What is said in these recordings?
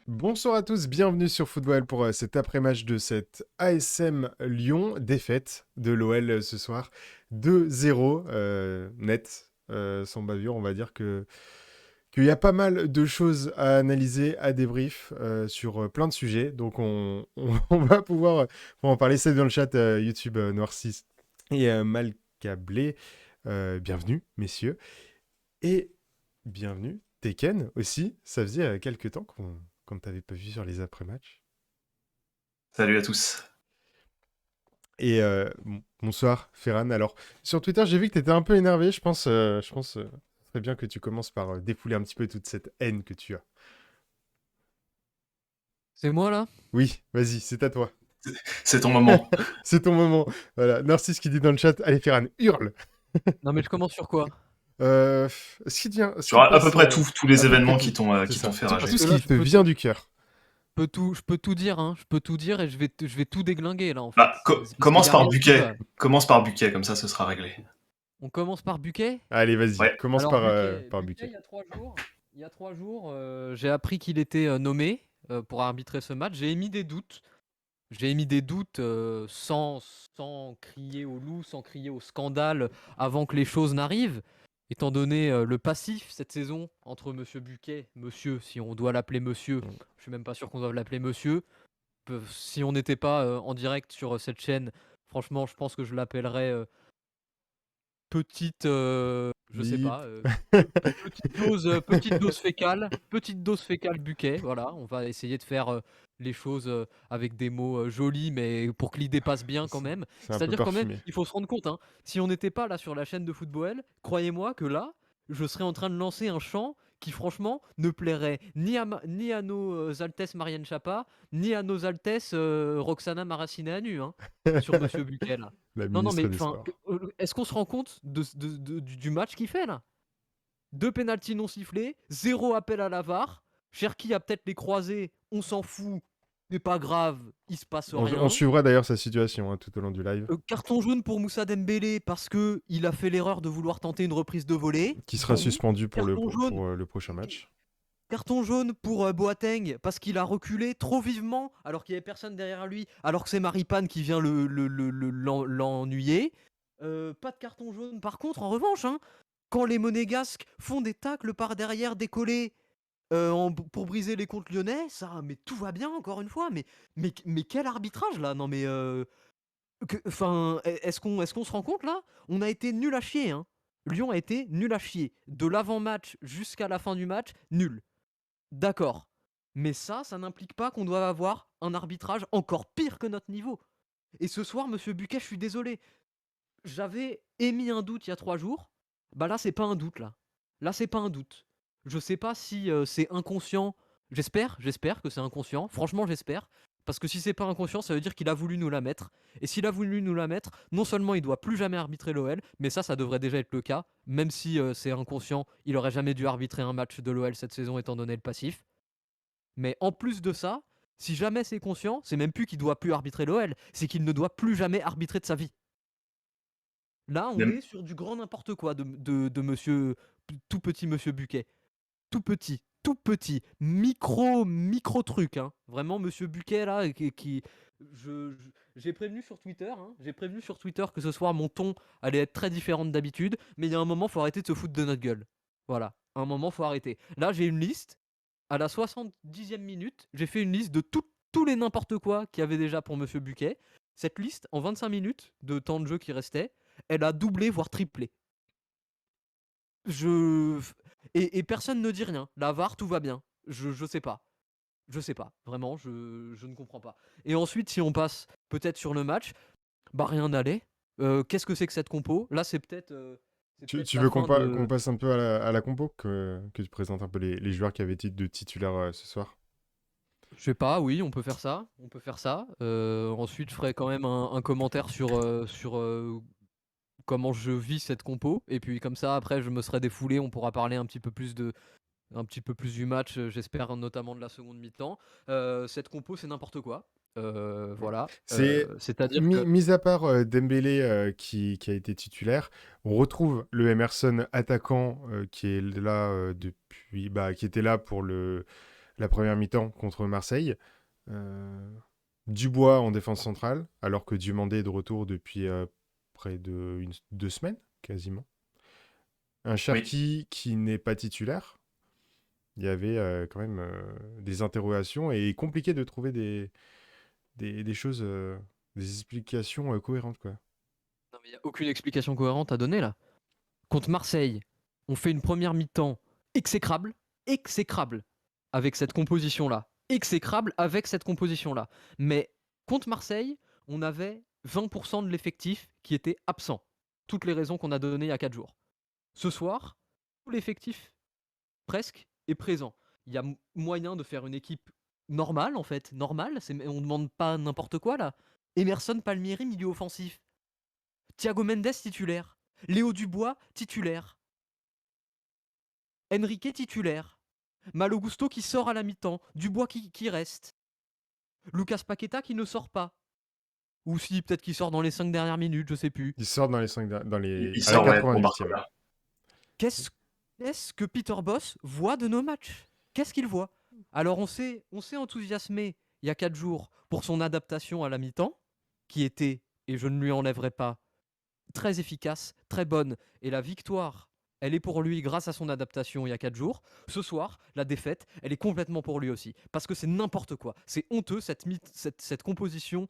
Bonsoir à tous, bienvenue sur Football pour cet après-match de cette ASM Lyon, défaite de l'OL ce soir, 2-0 net, sans bavure. On va dire qu'il y a pas mal de choses à analyser, à débrief sur plein de sujets, donc on va pouvoir en parler. C'est dans le chat YouTube Noir6 et Malcablé. Bienvenue messieurs, et bienvenue Tekken aussi, ça faisait quelques temps qu'on ne t'avait pas vu sur les après-matchs. Salut à tous. Et bonsoir Ferran. Alors, sur Twitter, j'ai vu que tu étais un peu énervé. Je pense ce serait bien que tu commences par défouler un petit peu toute cette haine que tu as. C'est moi là? Oui, vas-y, c'est à toi. C'est ton moment. C'est ton moment. Voilà, Narcisse qui dit dans le chat, allez Ferran, hurle. Non mais je commence sur quoi? Ce Sur qui à peu passe près tous les à peu près événements tout. qui t'ont C'est qui t'ont ça. fait Tout, Parce rager. tout que ce là qui te vient du cœur. je peux tout dire, hein. Je peux tout dire et je vais tout déglinguer là en fait. Bah, C'est parce qu'il commence y a par rien qui Buquet. va. Commence par Buquet, comme ça ce sera réglé. On commence par Buquet. Allez, vas-y, Ouais. commence Alors par Buquet, Buquet. il y a 3 jours, j'ai appris qu'il était nommé pour arbitrer ce match. J'ai émis des doutes. J'ai émis des doutes sans crier au loup, sans crier au scandale avant que les choses n'arrivent. Étant donné le passif cette saison entre Monsieur Buquet, Monsieur, si on doit l'appeler Monsieur, je suis même pas sûr qu'on doive l'appeler Monsieur. Si on n'était pas en direct sur cette chaîne, franchement, je pense que je l'appellerais petite, je sais Bip. pas, petite dose fécale Buquet. Voilà, on va essayer de faire les choses avec des mots jolis, mais pour que l'idée passe bien quand même. C'est un peu C'est-à-dire quand même, parfumé. il faut se rendre compte, hein, si on n'était pas là sur la chaîne de Football, croyez-moi que là, je serais en train de lancer un chant qui franchement ne plairait ni à nos Altesses Marianne Chapa, ni à nos Altesses Roxana Maracineanu, hein, sur Monsieur Buquet là. La Non, non, ministre mais des enfin, Sports. est-ce qu'on se rend compte du match qu'il fait là? Deux pénaltys non sifflés, zéro appel à la VAR. Cherki a peut-être les croisés, on s'en fout, mais pas grave, il se passe On rien. suivra d'ailleurs sa situation tout au long du live, Carton jaune pour Moussa Dembélé parce que il a fait l'erreur de vouloir tenter une reprise de volée. qui sera Bon, suspendu pour carton jaune. le prochain match. Carton jaune pour Boateng parce qu'il a reculé trop vivement alors qu'il n'y avait personne derrière lui, alors que c'est Maripane qui vient l'ennuyer. Pas de carton jaune. Par contre, en revanche, hein, quand les Monégasques font des tacles par derrière décollés pour briser les comptes lyonnais, ça, mais tout va bien encore une fois. Mais quel arbitrage là? Non mais, enfin, est-ce qu'on se rend compte là? On a été nul à chier, hein. Lyon a été nul à chier. De l'avant-match jusqu'à la fin du match, nul. D'accord. Mais ça n'implique pas qu'on doive avoir un arbitrage encore pire que notre niveau. Et ce soir, monsieur Buquet, je suis désolé. J'avais émis un doute il y a 3 jours. Bah là, c'est pas un doute là. Là, c'est pas un doute. Je sais pas si c'est inconscient. J'espère que c'est inconscient. Franchement, j'espère. Parce que si c'est pas inconscient, ça veut dire qu'il a voulu nous la mettre. Et s'il a voulu nous la mettre, non seulement il doit plus jamais arbitrer l'OL, mais ça devrait déjà être le cas. Même si c'est inconscient, il aurait jamais dû arbitrer un match de l'OL cette saison étant donné le passif. Mais en plus de ça, si jamais c'est conscient, c'est même plus qu'il doit plus arbitrer l'OL, c'est qu'il ne doit plus jamais arbitrer de sa vie. Là, on Même- est sur du grand n'importe quoi de monsieur, tout petit monsieur Buquet. Tout petit, micro truc, hein. Vraiment, monsieur Buquet, là, j'ai prévenu sur Twitter, hein, j'ai prévenu sur Twitter que ce soir, mon ton allait être très différent d'habitude, mais il y a un moment, faut arrêter de se foutre de notre gueule. Voilà, un moment, faut arrêter. Là, j'ai une liste, à la 70e minute, j'ai fait une liste de tous les n'importe quoi qu'il y avait déjà pour monsieur Buquet. Cette liste, en 25 minutes de temps de jeu qui restait, elle a doublé, voire triplé. Je et personne ne dit rien. La VAR, tout va bien. Je sais pas. Je sais pas. Vraiment, je ne comprends pas. Et ensuite, si on passe peut-être sur le match, bah rien n'allait. Qu'est-ce que c'est que cette compo? Là, c'est peut-être Tu la veux fin qu'on de. passe un peu à la compo, que tu présentes un peu les joueurs qui avaient titre de titulaire ce soir? Je sais pas, oui, on peut faire ça. On peut faire ça. Ensuite, je ferai quand même un commentaire sur comment je vis cette compo. Et puis comme ça, après, je me serai défoulé. On pourra parler un petit peu plus du match, j'espère notamment de la seconde mi-temps. Cette compo, c'est n'importe quoi. Voilà. C'est C'est-à-dire que mis à part Dembélé qui a été titulaire, on retrouve le Emerson attaquant qui est là depuis, qui était là pour la première mi-temps contre Marseille. Euh, Dubois en défense centrale, alors que Diomandé est de retour depuis près de 2 semaines, quasiment. Un Oui, Cherki qui n'est pas titulaire. Il y avait quand même des interrogations et compliqué de trouver des choses, des explications cohérentes, quoi. Non, mais il n'y a aucune explication cohérente à donner là. Contre Marseille, on fait une première mi-temps exécrable, exécrable, avec cette composition-là. Exécrable avec cette composition-là. Mais contre Marseille, on avait 20% de l'effectif qui était absent. Toutes les raisons qu'on a données il y a 4 jours. Ce soir, tout l'effectif, presque, est présent. Il y a moyen de faire une équipe normale, en fait. Normale, on ne demande pas n'importe quoi là. Emerson Palmieri, milieu offensif. Thiago Mendes titulaire. Léo Dubois titulaire. Enrique titulaire. Malo Gusto qui sort à la mi-temps. Dubois qui reste. Lucas Paqueta qui ne sort pas. Ou si, peut-être qu'il sort dans les 5 dernières minutes, je sais plus. Il sort dans les 5 il à la sort ouais, pour 88e. Barcola. Qu'est-ce que Peter Boss voit de nos matchs? Qu'est-ce qu'il voit? Alors on s'est enthousiasmé il y a 4 jours pour son adaptation à la mi-temps, qui était, et je ne lui enlèverai pas, très efficace, très bonne. Et la victoire, elle est pour lui grâce à son adaptation il y a 4 jours. Ce soir, la défaite, elle est complètement pour lui aussi. Parce que c'est n'importe quoi. C'est honteux, cette composition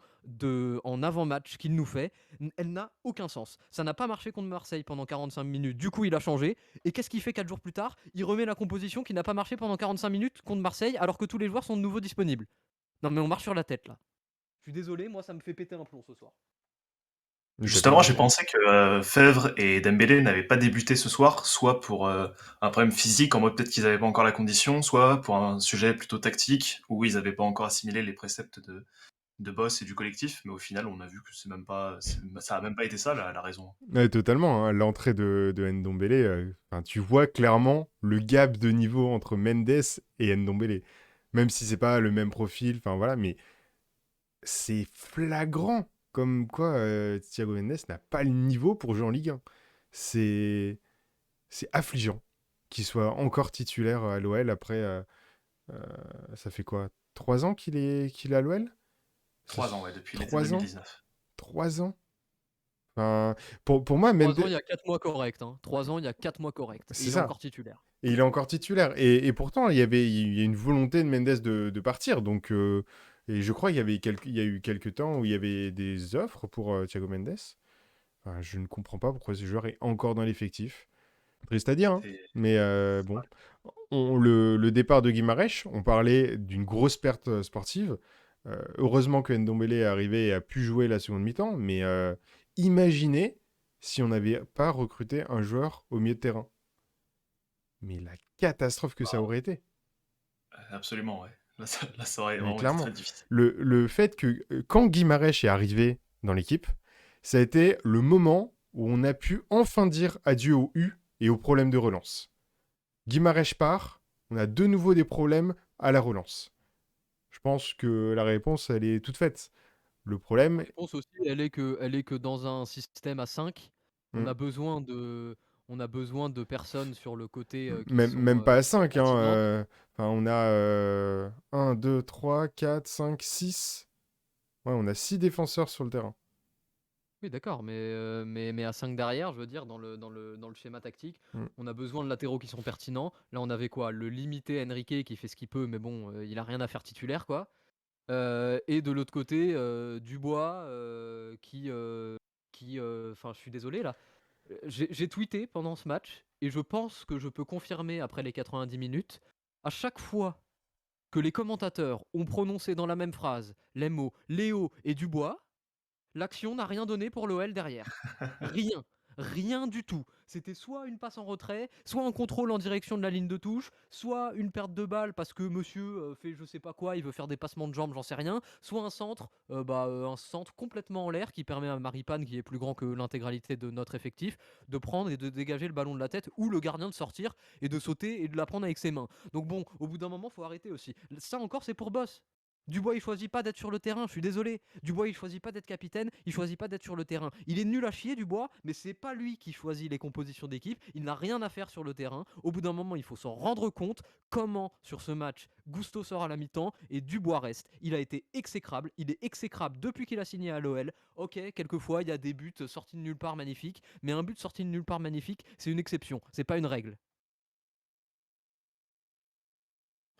en avant-match qu'il nous fait. Elle n'a aucun sens. Ça n'a pas marché contre Marseille pendant 45 minutes. Du coup, il a changé. Et qu'est-ce qu'il fait 4 jours plus tard? Il remet la composition qui n'a pas marché pendant 45 minutes contre Marseille alors que tous les joueurs sont de nouveau disponibles. Non mais on marche sur la tête là. Je suis désolé, moi ça me fait péter un plomb ce soir. Il fait pas Justement, j'ai grand-chose. pensé que Fèvre et Dembélé n'avaient pas débuté ce soir, soit pour un problème physique, en mode peut-être qu'ils n'avaient pas encore la condition, soit pour un sujet plutôt tactique, où ils n'avaient pas encore assimilé les préceptes de Boss et du collectif, mais au final, on a vu que ça a même pas été ça la raison. Ouais, totalement, hein. L'entrée de Ndombele, enfin, tu vois clairement le gap de niveau entre Mendes et Ndombele. Même si c'est pas le même profil, enfin voilà, mais c'est flagrant comme quoi Thiago Mendes n'a pas le niveau pour jouer en Ligue 1. C'est c'est affligeant qu'il soit encore titulaire à l'OL après euh, ça fait quoi 3 ans qu'il est à l'OL. 3 ans, ouais, depuis l'été 3 ans. 2019. 3 ans. Enfin, pour moi 3 ans, Mendes, il y a 4 mois corrects. 3 ans, il y a 4 mois corrects. Et c'est il est ça. encore titulaire. Et il est encore titulaire. Et pourtant, il y a une volonté de Mendes de partir. Donc, et je crois qu'il y a eu quelques temps où il y avait des offres pour Thiago Mendes. Enfin, je ne comprends pas pourquoi ce joueur est encore dans l'effectif. Triste à dire, hein. C'est- Mais bon. Le départ de Guimarães, on parlait d'une grosse perte sportive. Heureusement que Ndombele est arrivé et a pu jouer la seconde mi-temps. Mais imaginez si on n'avait pas recruté un joueur au milieu de terrain. Mais la catastrophe que ça aurait été. Absolument, ouais. Là, ça aurait Mais vraiment été clairement, très difficile. le fait que quand Guimarães est arrivé dans l'équipe, ça a été le moment où on a pu enfin dire adieu au U et aux problèmes de relance. Guimarães part, on a de nouveau des problèmes à la relance. Je pense que la réponse, elle est toute faite. Le La problème, réponse aussi, elle est que dans un système à 5, on hmm, a besoin de, on a besoin de personnes sur le côté qui même sont pas à 5, hein, pertinentes. enfin, on a 1, 2, 3, 4, 5, 6. Ouais, on a 6 défenseurs sur le terrain. Oui, d'accord, mais à 5 derrière, je veux dire, dans le schéma tactique, Hmm. on a besoin de latéraux qui sont pertinents. Là, on avait quoi? Le limité Enrique qui fait ce qu'il peut, mais bon, il a rien à faire titulaire, quoi. Et de l'autre côté, Dubois enfin, je suis désolé là. J'ai tweeté pendant ce match et je pense que je peux confirmer après les 90 minutes. À chaque fois que les commentateurs ont prononcé dans la même phrase les mots Léo et Dubois, l'action n'a rien donné pour l'OL derrière. Rien. Rien du tout. C'était soit une passe en retrait, soit un contrôle en direction de la ligne de touche, soit une perte de balle parce que monsieur fait je sais pas quoi, il veut faire des passements de jambes, j'en sais rien, soit un centre, un centre complètement en l'air qui permet à Maripane, qui est plus grand que l'intégralité de notre effectif, de prendre et de dégager le ballon de la tête, ou le gardien de sortir et de sauter et de la prendre avec ses mains. Donc bon, au bout d'un moment, faut arrêter aussi. Ça encore, c'est pour Boss. Dubois, il choisit pas d'être sur le terrain, je suis désolé. Dubois, il choisit pas d'être capitaine, il choisit pas d'être sur le terrain. Il est nul à chier, Dubois, mais c'est pas lui qui choisit les compositions d'équipe. Il n'a rien à faire sur le terrain. Au bout d'un moment, il faut s'en rendre compte. Comment, sur ce match, Gusto sort à la mi-temps et Dubois reste. Il a été exécrable. Il est exécrable depuis qu'il a signé à l'OL. Ok, quelquefois, il y a des buts sortis de nulle part magnifiques, mais un but sorti de nulle part magnifique, c'est une exception, c'est pas une règle.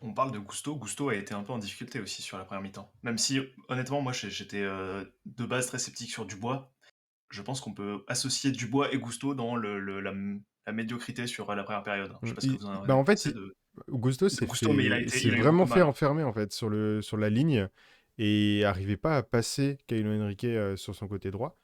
On parle de Gusto. Gusto a été un peu en difficulté aussi sur la première mi-temps. Même si, honnêtement, moi j'étais de base très sceptique sur Dubois. Je pense qu'on peut associer Dubois et Gusto dans la médiocrité sur la première période. Je sais pas ce que vous en Bah, avez en fait, pensé de Augusto Gusto, mais s'est il a eu beaucoup vraiment de fait mal, hein. enfermer en fait sur la ligne et arrivait pas à passer Kylo Henrique sur son côté droit.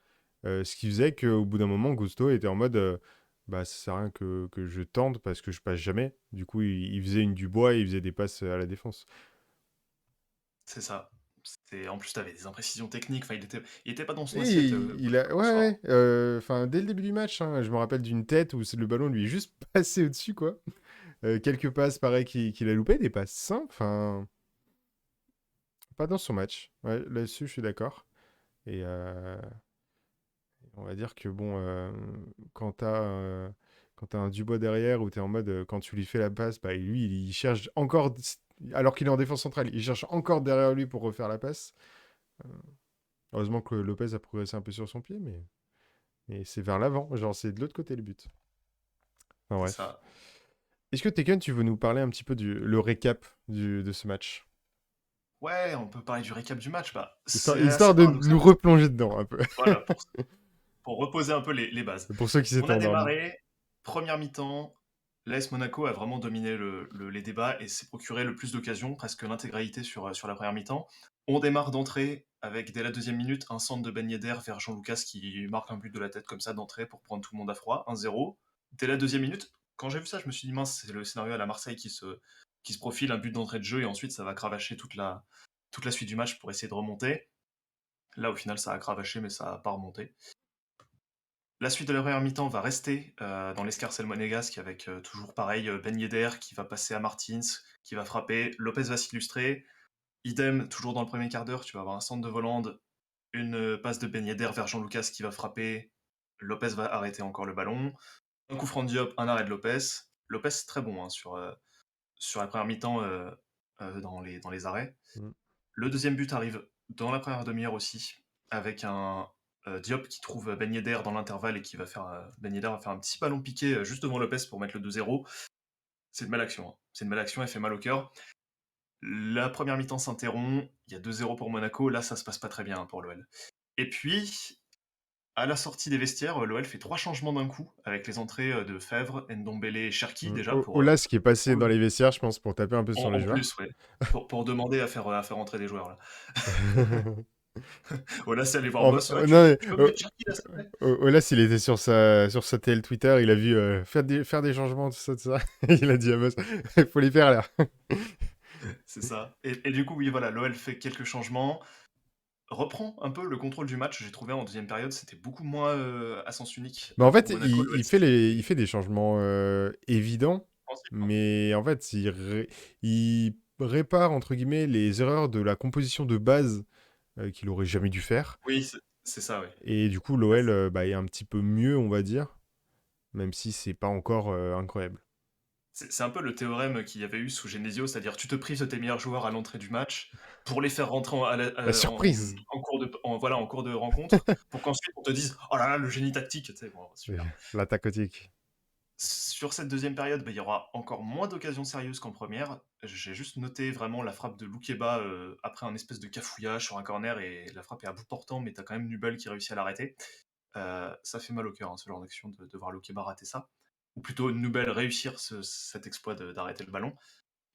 Ce qui faisait qu'au bout d'un moment, Gusto était en mode bah, ça sert à rien que je tente parce que je passe jamais. Du coup, il faisait une Dubois et il faisait des passes à la défense. C'est ça. En plus, tu avais des imprécisions techniques. Enfin, il était pas dans son Et assiette, il a. Gusto, ce soir, hein. Ouais, ouais. Enfin, dès le début du match, hein, je me rappelle d'une tête où le ballon lui est juste passé au-dessus, quoi. Quelques passes, pareil, qu'il a loupé, des passes simples. Enfin, pas dans son match. Ouais, là-dessus, je suis d'accord. Et on va dire que, bon, quand t'as un Dubois derrière où t'es en mode, quand tu lui fais la passe, bah, lui, il cherche encore, alors qu'il est en défense centrale, il cherche encore derrière lui pour refaire la passe. Euh, Heureusement que Lopez a progressé un peu sur son pied, mais c'est vers l'avant. Genre, c'est de l'autre côté le but. Enfin, C'est bref. ça. Est-ce que Tekken, tu veux nous parler un petit peu le récap de ce match? Ouais, on peut parler du récap du match. Bah, Histoire, c'est histoire assez de paradoxal nous parce que, replonger dedans un peu. voilà, pour reposer un peu les bases. Pour ceux qui On s'étaient a endormis. démarré, première mi-temps, l'AS Monaco a vraiment dominé les débats et s'est procuré le plus d'occasions, presque l'intégralité sur la première mi-temps. On démarre d'entrée avec, dès la deuxième minute, un centre de Ben Yedder vers Jean-Lucas qui marque un but de la tête comme ça d'entrée pour prendre tout le monde à froid, 1-0. Dès la deuxième minute, quand j'ai vu ça, je me suis dit, mince, c'est le scénario à la Marseille qui se profile, un but d'entrée de jeu et ensuite ça va cravacher toute la suite du match pour essayer de remonter. Là, au final, ça a cravaché, mais ça n'a pas remonté. La suite de la première mi-temps va rester dans l'escarcelle monégasque avec toujours pareil Ben Yedder qui va passer à Martins, qui va frapper, Lopez va s'illustrer, idem toujours dans le premier quart d'heure, tu vas avoir un centre de Volande, une passe de Ben Yedder vers Jean-Lucas qui va frapper, Lopez va arrêter encore le ballon, un coup franc de Diop, un arrêt de Lopez. Lopez très bon hein, sur la première mi-temps dans les arrêts. Mm. Le deuxième but arrive dans la première demi-heure aussi, avec un Diop qui trouve Ben Yedder dans l'intervalle et qui va faire Ben Yedder va faire un petit ballon piqué juste devant Lopez pour mettre le 2-0. C'est une belle action, hein. C'est une belle action, elle fait mal au cœur. La première mi-temps s'interrompt, il y a 2-0 pour Monaco, là ça se passe pas très bien pour l'OL. Et puis, à la sortie des vestiaires, l'OL fait 3 changements d'un coup, avec les entrées de Fèvre, Ndombele et Cherki déjà Olas qui est passé pour dans les vestiaires, je pense, pour taper un peu sur les en plus, joueurs. ouais, pour demander à faire entrer des joueurs là. Olas c'est aller voir Boss, ouais, Non, tu peux me mettre Cherki là s'il te plaît. Olas, il était sur sa TL Twitter, il a vu faire des changements, tout ça. Il a dit à Boss, il faut les faire là. C'est ça. Et du coup, oui, voilà, l'OL fait quelques changements, reprend un peu le contrôle du match. J'ai trouvé en deuxième période, c'était beaucoup moins à sens unique Mais en pour fait, Monaco. L'OL, il fait des changements évidents, offensivement. mais en fait, il répare, entre guillemets, les erreurs de la composition de base qu'il aurait jamais dû faire. Oui, c'est ça, oui. Et du coup, l'OL bah, est un petit peu mieux, on va dire, même si c'est pas encore incroyable. C'est un peu le théorème qu'il y avait eu sous Genesio, c'est-à-dire tu te prives de tes meilleurs joueurs à l'entrée du match pour les faire rentrer La surprise! en cours de rencontre, pour qu'ensuite on te dise oh là là, le génie tactique, tu sais, bon, Oui, super. l'attaque quotique. Sur cette deuxième période, bah, il y aura encore moins d'occasions sérieuses qu'en première. J'ai juste noté vraiment la frappe de Loukeba après un espèce de cafouillage sur un corner et la frappe est à bout portant, mais t'as quand même Nubel qui réussit à l'arrêter. Ça fait mal au cœur, hein, ce genre d'action, de voir Loukeba rater ça. Ou plutôt Nubel réussir cet exploit d'arrêter le ballon.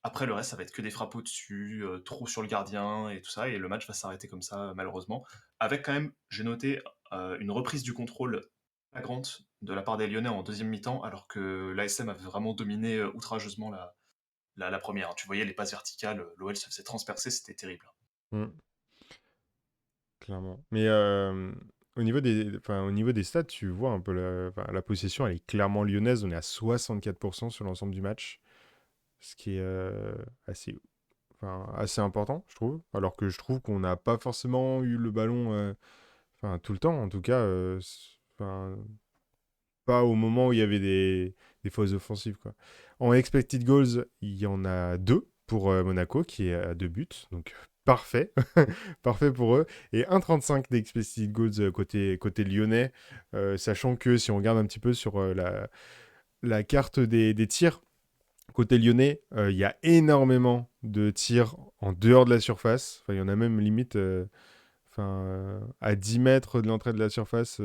Après, le reste, ça va être que des frappes au-dessus, trop sur le gardien et tout ça, et le match va s'arrêter comme ça, malheureusement. Avec quand même, j'ai noté une reprise du contrôle flagrante de la part des Lyonnais en deuxième mi-temps, alors que l'ASM avait vraiment dominé outrageusement la première. Tu voyais les passes verticales, l'OL se faisait transpercer, c'était terrible. Mm, clairement. Mais au niveau des stats, tu vois un peu la possession, elle est clairement lyonnaise. On est à 64% sur l'ensemble du match. Ce qui est assez assez important, je trouve. Alors que je trouve qu'on n'a pas forcément eu le ballon tout le temps, en tout cas. Pas au moment où il y avait des fausses offensives, quoi. En expected goals, il y en a 2 pour Monaco, qui est à 2 buts. Donc, parfait. Parfait pour eux. Et 1,35 d'expected goals côté lyonnais. Sachant que si on regarde un petit peu sur la carte des tirs, côté lyonnais, il y a énormément de tirs en dehors de la surface. Enfin, il y en a même limite à 10 mètres de l'entrée de la surface.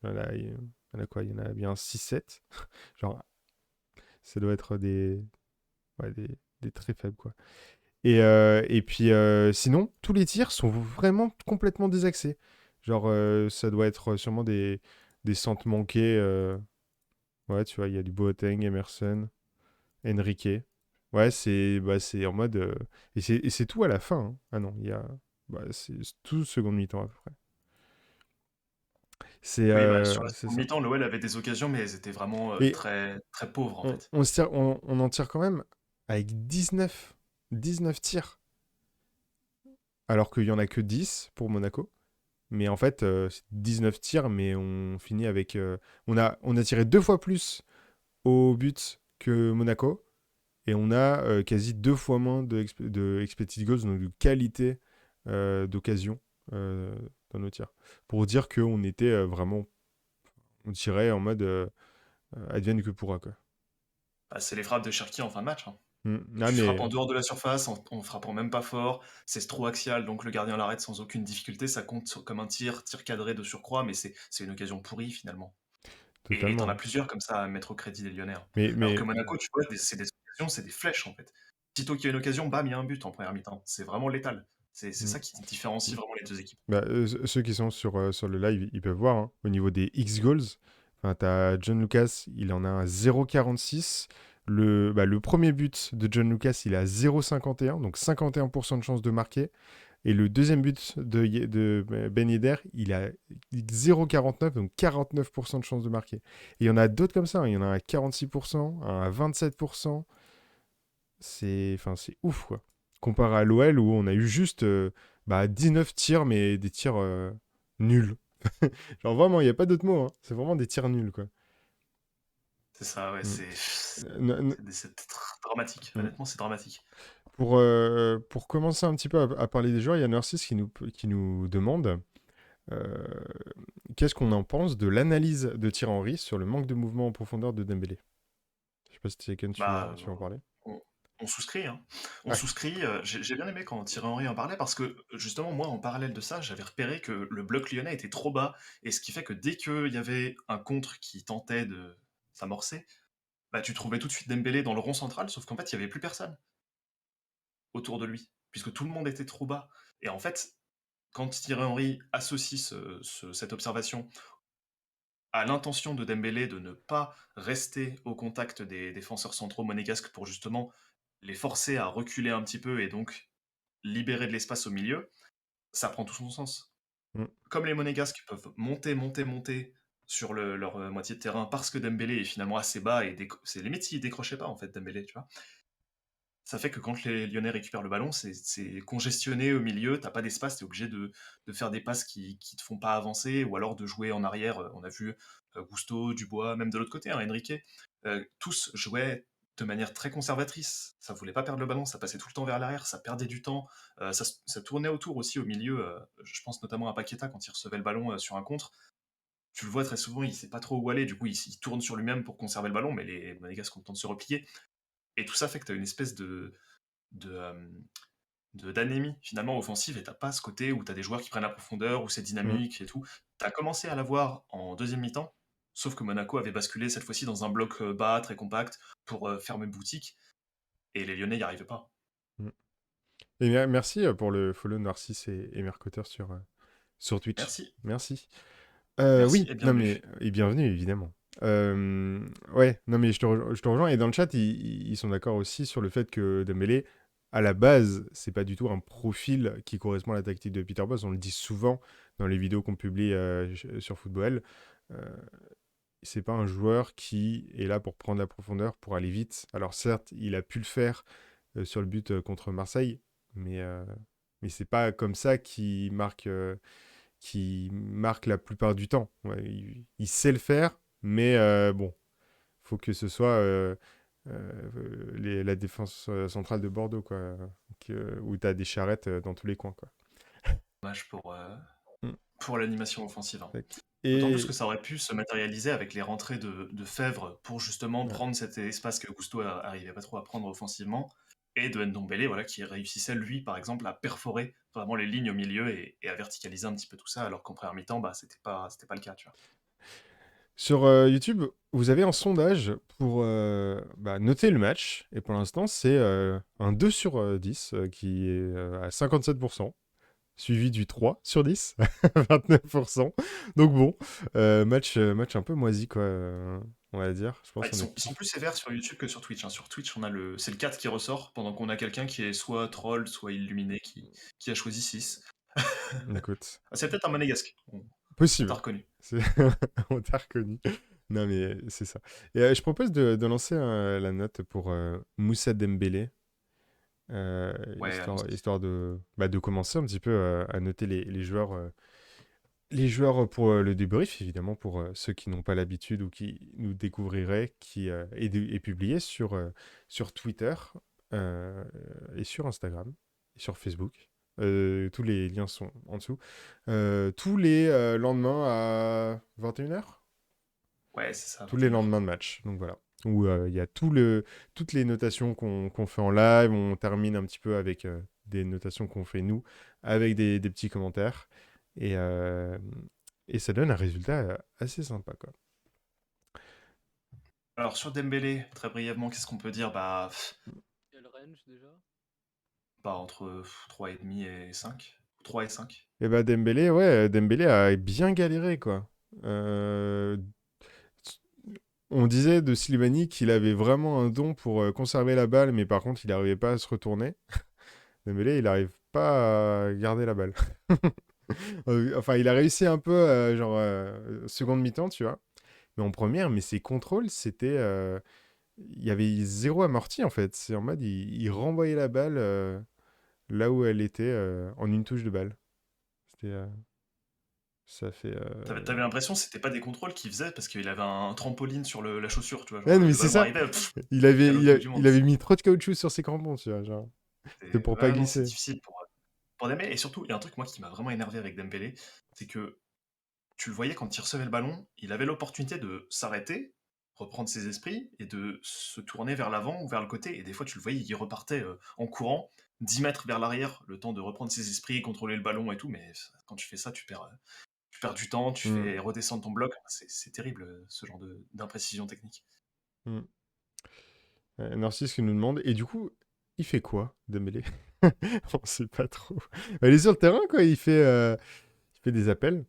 Voilà, il y en a quoi? Il y en a bien 6-7. Genre, ça doit être ouais, des très faibles, quoi. Et puis, sinon, tous les tirs sont vraiment complètement désaxés. Genre, ça doit être sûrement des centres manqués. Ouais, tu vois, il y a du Boateng, Emerson, Enrique. Ouais, c'est en mode. Et c'est tout à la fin, hein. Ah non, il y a. C'est tout seconde mi-temps à peu près. C'est Oui, bah, sur la c'est seconde ça. mi-temps, l'OL avait des occasions, mais elles étaient vraiment Mais très, très pauvres en on, fait. on se tire, on en tire quand même avec 19 tirs, alors qu'il y en a que 10 pour Monaco. Mais en fait, c'est 19 tirs, mais on finit avec. On a tiré 2 fois plus au but que Monaco. Et on a quasi 2 fois moins de expected goals, donc de qualité d'occasion dans nos tirs. Pour dire qu'on était vraiment. On tirait en mode advienne que pourra, quoi. Bah, c'est les frappes de Cherki en fin de match, hein. Ah, Tu frappes mais. en dehors de la surface, en frappant même pas fort, c'est trop axial, donc le gardien l'arrête sans aucune difficulté, ça compte comme un tir cadré de surcroît, mais c'est une occasion pourrie finalement. Et t'en as Totalement. plusieurs comme ça à mettre au crédit des Lyonnais, hein. Mais, Alors mais que Monaco, tu vois, c'est des occasions, c'est des flèches en fait. Sitôt qu'il y a une occasion, bam, il y a un but en première mi-temps. C'est vraiment létal. C'est mm, ça qui différencie vraiment les deux équipes. ceux qui sont sur le live, ils peuvent voir, hein, au niveau des X-Goals. T'as John Lucas, il en a un 0,46. Le premier but de John Lucas, il est à 0,51, donc 51% de chance de marquer. Et le deuxième but de Ben Yedder, il a 0,49, donc 49% de chance de marquer. Et il y en a d'autres comme ça, hein. Il y en a un à 46%, un à 27%. C'est ouf, quoi. Comparé à l'OL, où on a eu juste 19 tirs, mais des tirs nuls. Genre vraiment, il n'y a pas d'autre mot, hein. C'est vraiment des tirs nuls, quoi. C'est ça, ouais, Mm. c'est N- n- dramatique. mm. Honnêtement, c'est dramatique. Pour commencer un petit peu à parler des joueurs, il y a Narcisse qui nous demande euh, qu'est-ce qu'on en pense de l'analyse de Thierry Henry sur le manque de mouvement en profondeur de Dembélé. Je sais pas si Tekken, Bah, tu veux en parler. on, on souscrit, hein. On Ouais. souscrit. J'ai bien aimé quand Thierry Henry en parlait parce que justement, moi, en parallèle de ça, j'avais repéré que le bloc lyonnais était trop bas et ce qui fait que dès qu'il y avait un contre qui tentait de s'amorcer, bah, tu trouvais tout de suite Dembélé dans le rond central, sauf qu'en fait, il y avait plus personne autour de lui puisque tout le monde était trop bas. Et en fait, quand Thierry Henry associe cette observation à l'intention de Dembélé de ne pas rester au contact des défenseurs centraux monégasques pour justement les forcer à reculer un petit peu et donc libérer de l'espace au milieu, ça prend tout son sens. Mm. Comme les monégasques peuvent monter sur leur moitié de terrain parce que Dembélé est finalement assez bas et c'est limite s'il décrochait pas en fait Dembélé, tu vois. Ça fait que quand les Lyonnais récupèrent le ballon, c'est congestionné au milieu, t'as pas d'espace, t'es obligé de faire des passes qui te font pas avancer, ou alors de jouer en arrière. On a vu Gusto, Dubois, même de l'autre côté, hein, Enrique, tous jouaient de manière très conservatrice. Ça voulait pas perdre le ballon, ça passait tout le temps vers l'arrière, ça perdait du temps, ça tournait autour aussi au milieu. Je pense notamment à Paqueta quand il recevait le ballon sur un contre. Tu le vois très souvent, il sait pas trop où aller, du coup il tourne sur lui-même pour conserver le ballon, mais les Monégasques ont le temps de se replier. Et tout ça fait que tu as une espèce de, euh, d'anémie finalement offensive et t'as pas ce côté où t'as des joueurs qui prennent la profondeur, où c'est Mm. dynamique et tout. T'as commencé à l'avoir en deuxième mi-temps, sauf que Monaco avait basculé cette fois-ci dans un bloc bas, très compact, pour fermer boutique, et les Lyonnais n'y arrivaient pas. Mm. Et merci pour le follow Narcisse et Mercoteur sur Twitch. Merci, Merci. merci Oui, et non bienvenue. mais, et bienvenue évidemment. Ouais, non mais je te rejoins. Et dans le chat, ils sont d'accord aussi sur le fait que Dembélé, à la base, c'est pas du tout un profil qui correspond à la tactique de Peter Bosz. On le dit souvent dans les vidéos qu'on publie sur Football. Euh, c'est pas un joueur qui est là pour prendre la profondeur, pour aller vite. Alors certes, il a pu le faire sur le but contre Marseille, Mais, mais c'est pas comme ça qui marque la plupart du temps. Ouais, il sait le faire, mais bon, faut que ce soit la défense centrale de Bordeaux, quoi, où tu as des charrettes dans tous les coins, quoi. Dommage Mm. pour l'animation offensive, hein. Tac. D'autant plus Et que ça aurait pu se matérialiser avec les rentrées de Fèvre pour justement ouais, prendre cet espace que Gusto arrivait pas trop à prendre offensivement, et de Ndombele, voilà, qui réussissait lui par exemple à perforer vraiment les lignes au milieu et à verticaliser un petit peu tout ça, alors qu'en première mi-temps, bah, c'était pas le cas, tu vois. sur YouTube, vous avez un sondage pour noter le match. Et pour l'instant, c'est un 2 sur 10 qui est à 57%, suivi du 3 sur 10, 29%. Donc bon, match un peu moisi, quoi, on va dire. Je Ah, pense qu'on est ils sont plus... plus sévères sur YouTube que sur Twitch, hein. Sur Twitch, c'est le 4 qui ressort, pendant qu'on a quelqu'un qui est soit troll, soit illuminé, qui a choisi 6. Écoute, Ah, c'est peut-être un monégasque, on t'a possible. reconnu. C'est- On t'a reconnu. Non, mais c'est ça. Et je propose de lancer la note pour Moussa Dembélé. Ouais, allons-y. Histoire de commencer un petit peu à noter les joueurs pour le débrief, évidemment, pour ceux qui n'ont pas l'habitude ou qui nous découvriraient, qui est publié sur Twitter euh, et sur Instagram et sur Facebook. Tous les liens sont en dessous. Tous les lendemains à 21h, Ouais, c'est ça, tous les 21h. lendemains de match. Donc voilà. Où il y a toutes les notations qu'on fait en live. On termine un petit peu avec des notations qu'on fait nous, avec des petits commentaires. Et, euh, et ça donne un résultat assez sympa, quoi. Alors sur Dembélé, très brièvement, qu'est-ce qu'on peut dire? Quel range déjà? Entre 3,5 et 5. 3 et 5. Et bah Dembélé, ouais, Dembélé a bien galéré, quoi. Euh, on disait de Slimani qu'il avait vraiment un don pour conserver la balle, mais par contre, il n'arrivait pas à se retourner. Dembélé, il n'arrive pas à garder la balle. Enfin, il a réussi un peu, seconde mi-temps, tu vois. Mais en première, mais ses contrôles, c'était... il y avait zéro amorti, en fait. C'est en mode, il renvoyait la balle là où elle était en une touche de balle. C'était... ça fait... T'avais l'impression que c'était pas des contrôles qu'il faisait parce qu'il avait un trampoline sur la chaussure, tu vois. Ouais, Genre, non, mais le c'est ballon ça. arrivait, Il c'était à l'autre bout du il monde. avait mis trop de caoutchouc sur ses crampons, tu vois, genre. C'était pour pas Non, c'est glisser. difficile pour Dembélé. Et surtout, il y a un truc, moi, qui m'a vraiment énervé avec Dembélé, c'est que tu le voyais quand il recevait le ballon, il avait l'opportunité de s'arrêter, reprendre ses esprits et de se tourner vers l'avant ou vers le côté. Et des fois, tu le voyais, il repartait en courant, 10 mètres vers l'arrière, le temps de reprendre ses esprits, contrôler le ballon et tout. Mais quand tu fais ça, tu perds du temps, tu Mm, fais redescendre ton bloc. C'est terrible, ce genre d'imprécision technique. mm. Narcisse qui nous demande, et du coup, il fait quoi, Dembélé? On sait pas trop. Il est sur le terrain, quoi. Il fait des appels,